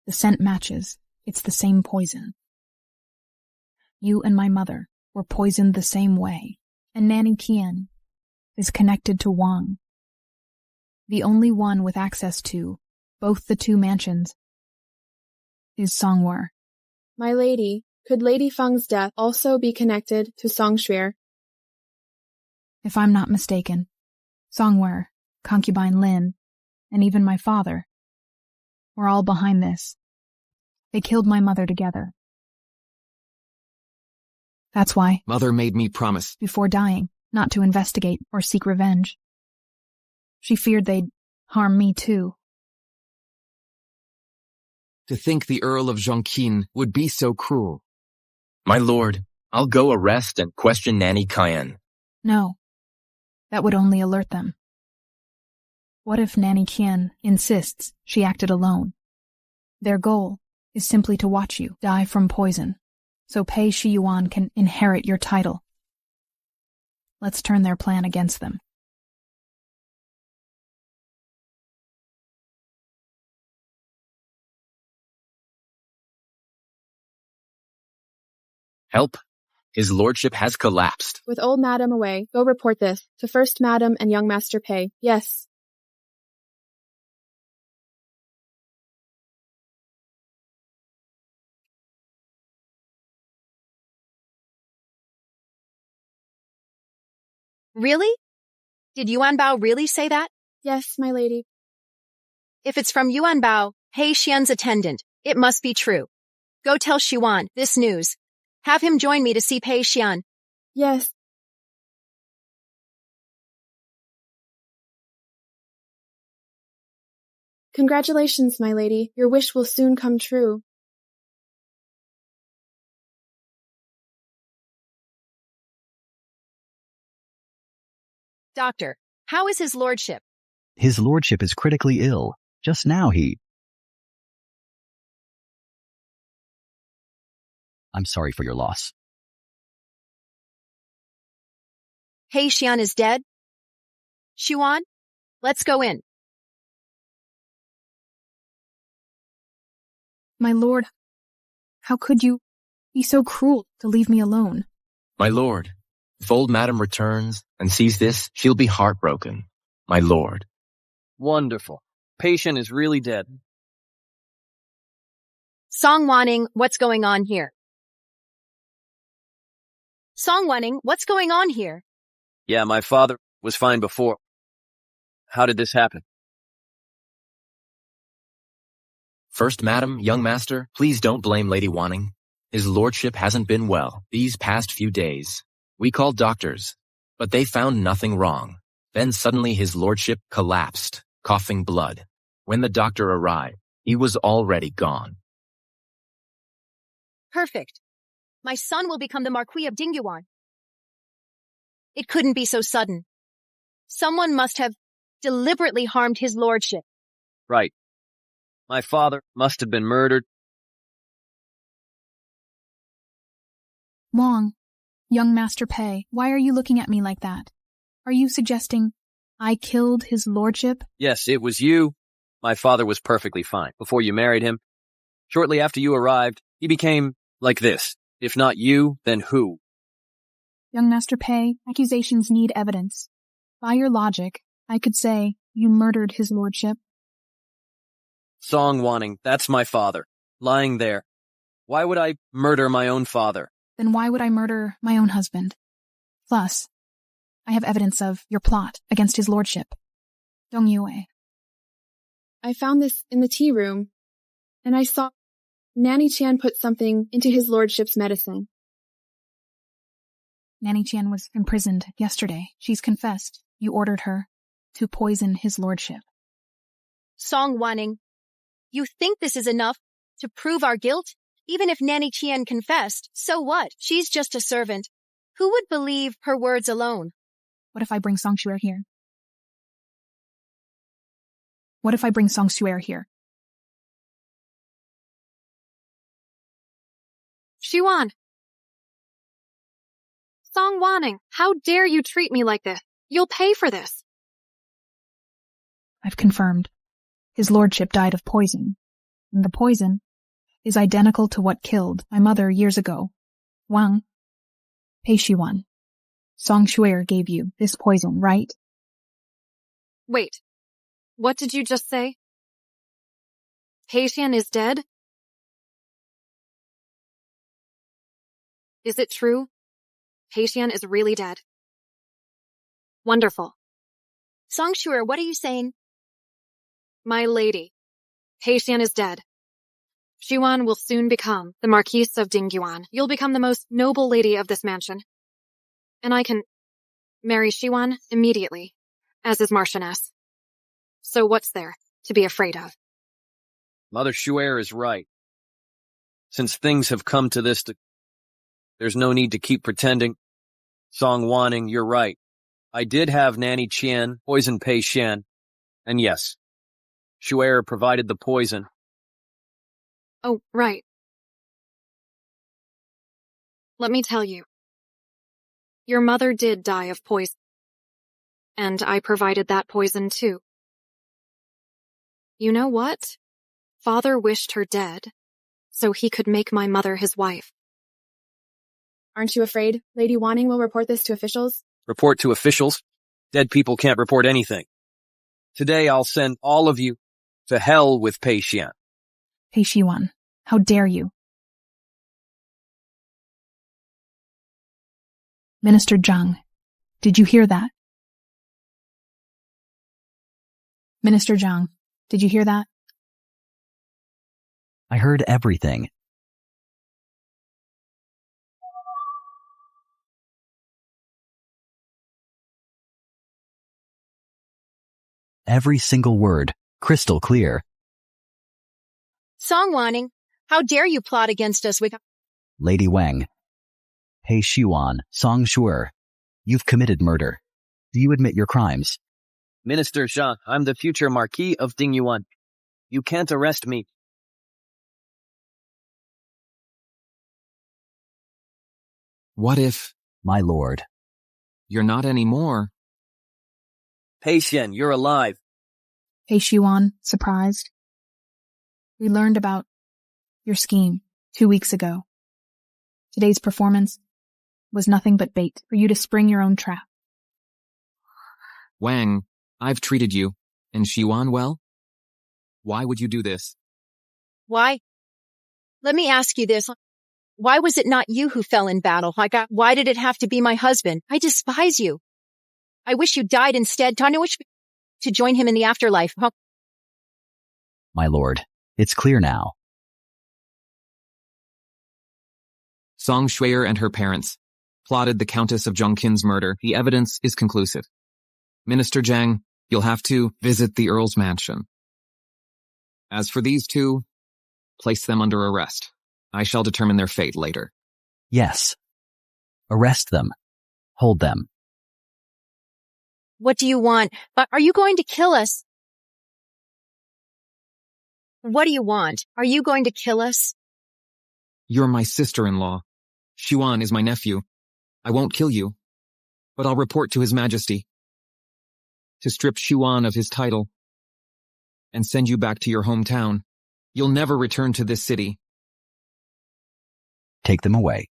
The scent matches. It's the same poison. You and my mother were poisoned the same way, and Nanny Qian is connected to Wang. The only one with access to both the two mansions is Songwer. My lady, could Lady Feng's death also be connected to Songshui? If I'm not mistaken, Songwer, concubine Lin, and even my father were all behind this. They killed my mother together. That's why, Mother made me promise. before dying, not to investigate or seek revenge. She feared they'd harm me too. To think the Earl of Zhongqin would be so cruel. My lord, I'll go arrest and question Nanny Qian. No, that would only alert them. What if Nanny Qian insists she acted alone? Their goal is simply to watch you die from poison, so Pei Shiyuan can inherit your title. Let's turn their plan against them. Help! His lordship has collapsed. With old madam away, go report this to First Madam and young Master Pei. Yes. Really? Did Yuan Bao really say that? Yes, my lady. If it's from Yuan Bao, Pei Xian's attendant, it must be true. Go tell Xuan this news. Have him join me to see Pei Xian. Yes. Congratulations, my lady. Your wish will soon come true. Doctor, how is his lordship? His lordship is critically ill. Just now I'm sorry for your loss. Pei Xian is dead? Xuan, let's go in. My lord, how could you be so cruel to leave me alone? My lord, if old madam returns and sees this, she'll be heartbroken. My lord. Wonderful. Patient is really dead. Song Wanning, what's going on here? Song Wanning, what's going on here? Yeah, my father was fine before. How did this happen? First madam, young master, please don't blame Lady Wanning. His lordship hasn't been well these past few days. We called doctors, but they found nothing wrong. Then suddenly his lordship collapsed, coughing blood. When the doctor arrived, he was already gone. Perfect. My son will become the Marquis of Dingyuan. It couldn't be so sudden. Someone must have deliberately harmed his lordship. Right. My father must have been murdered. Wang, young Master Pei, why are you looking at me like that? Are you suggesting I killed his lordship? Yes, it was you. My father was perfectly fine before you married him. Shortly after you arrived, he became like this. If not you, then who? Young Master Pei, accusations need evidence. By your logic, I could say you murdered his lordship. Song Wanning, that's my father, lying there. Why would I murder my own father? Then why would I murder my own husband? Plus, I have evidence of your plot against his lordship. Dong Yue. I found this in the tea room, and I saw Nanny Qian put something into his lordship's medicine. Nanny Qian was imprisoned yesterday. She's confessed. You ordered her to poison his lordship. Song Wanning, you think this is enough to prove our guilt? Even if Nanny Qian confessed, so what? She's just a servant. Who would believe her words alone? What if I bring Song Shuer here? What if I bring Song Shuer here? Xuan! Song Wanning, how dare you treat me like this? You'll pay for this. I've confirmed. His lordship died of poison, and the poison is identical to what killed my mother years ago. Wang, Pei Xuan, Song Shuer gave you this poison, right? Wait, what did you just say? Pei Xian is dead? Is it true? Pei Xian is really dead. Wonderful. Song Shuer, what are you saying? My lady, Pei Xian is dead. Xuan will soon become the Marquise of Dingyuan. You'll become the most noble lady of this mansion. And I can marry Xuan immediately, as his Marchioness. So what's there to be afraid of? Mother Shuer is right. Since things have come to this, there's no need to keep pretending. Song Wanning, you're right. I did have Nanny Qian poison Pei Xian. And yes, Shuer provided the poison. Oh, right. Let me tell you. Your mother did die of poison. And I provided that poison too. You know what? Father wished her dead, so he could make my mother his wife. Aren't you afraid Lady Wanning will report this to officials? Report to officials? Dead people can't report anything. Today I'll send all of you to hell with Pei Xian. Pei Xuan, how dare you? Minister Zhang, did you hear that? Minister Zhang, did you hear that? I heard everything. Every single word, crystal clear. Song Wanning, how dare you plot against us with... Lady Wang, Pei Xuan, Song Shuer, you've committed murder. Do you admit your crimes? Minister Zhang, I'm the future Marquis of Dingyuan. You can't arrest me. What if... My lord. You're not anymore? Pei Xian, you're alive. Pei Xuan, surprised. We learned about your scheme 2 weeks ago. Today's performance was nothing but bait for you to spring your own trap. Wang, I've treated you, and Xuan well? Why would you do this? Why? Let me ask you this. Why was it not you who fell in battle? Why did it have to be my husband? I despise you. I wish you died instead. I wish to join him in the afterlife. My lord, it's clear now. Song Shuer and her parents plotted the Countess of Zhongqin's murder. The evidence is conclusive. Minister Zhang, you'll have to visit the Earl's mansion. As for these two, place them under arrest. I shall determine their fate later. Yes. Arrest them. Hold them. What do you want? Are you going to kill us? What do you want? Are you going to kill us? You're my sister-in-law. Xuan is my nephew. I won't kill you, but I'll report to His Majesty to strip Xuan of his title and send you back to your hometown. You'll never return to this city. Take them away.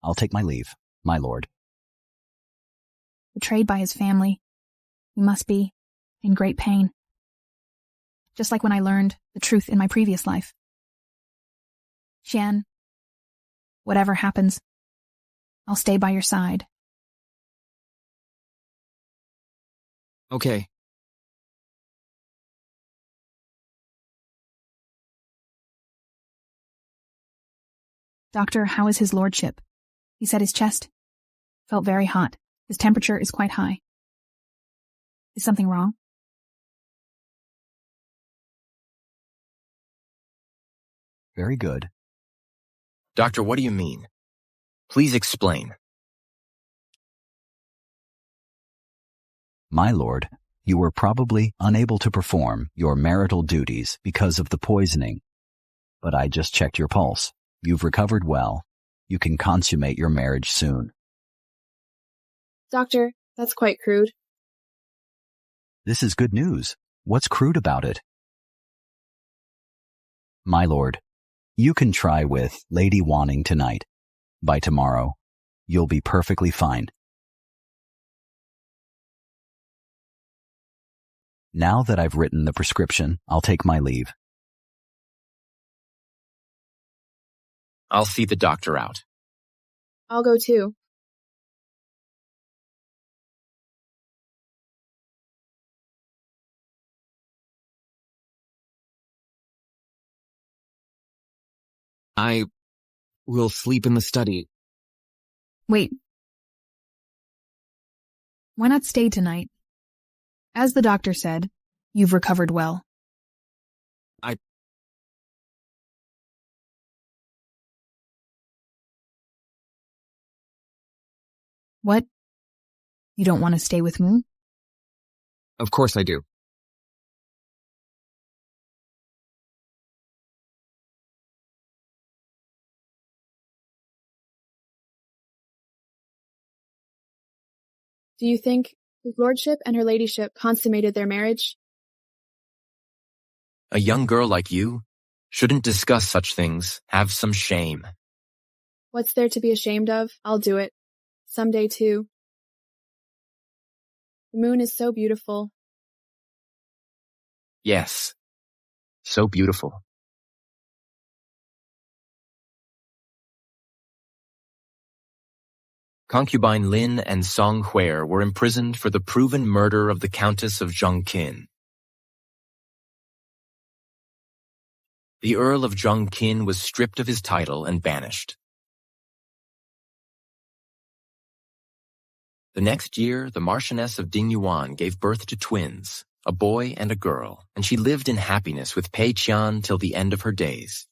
I'll take my leave, my lord. Betrayed by his family, he must be in great pain. Just like when I learned the truth in my previous life. Xian, whatever happens, I'll stay by your side. Okay. Doctor, how is his lordship? He said his chest felt very hot. His temperature is quite high. Is something wrong? Very good. Doctor, what do you mean? Please explain. My lord, you were probably unable to perform your marital duties because of the poisoning. But I just checked your pulse. You've recovered well. You can consummate your marriage soon. Doctor, that's quite crude. This is good news. What's crude about it? My lord, you can try with Lady Wanning tonight. By tomorrow, you'll be perfectly fine. Now that I've written the prescription, I'll take my leave. I'll see the doctor out. I'll go too. I will sleep in the study. Wait. Why not stay tonight? As the doctor said, you've recovered well. What? You don't want to stay with Moo? Of course I do. Do you think his lordship and her ladyship consummated their marriage? A young girl like you shouldn't discuss such things. Have some shame. What's there to be ashamed of? I'll do it. Someday too. The moon is so beautiful. Yes. So beautiful. Concubine Lin and Song Huer were imprisoned for the proven murder of the Countess of Zhongqin. The Earl of Zhongqin was stripped of his title and banished. The next year, the Marchioness of Dingyuan gave birth to twins, a boy and a girl, and she lived in happiness with Pei Qian till the end of her days.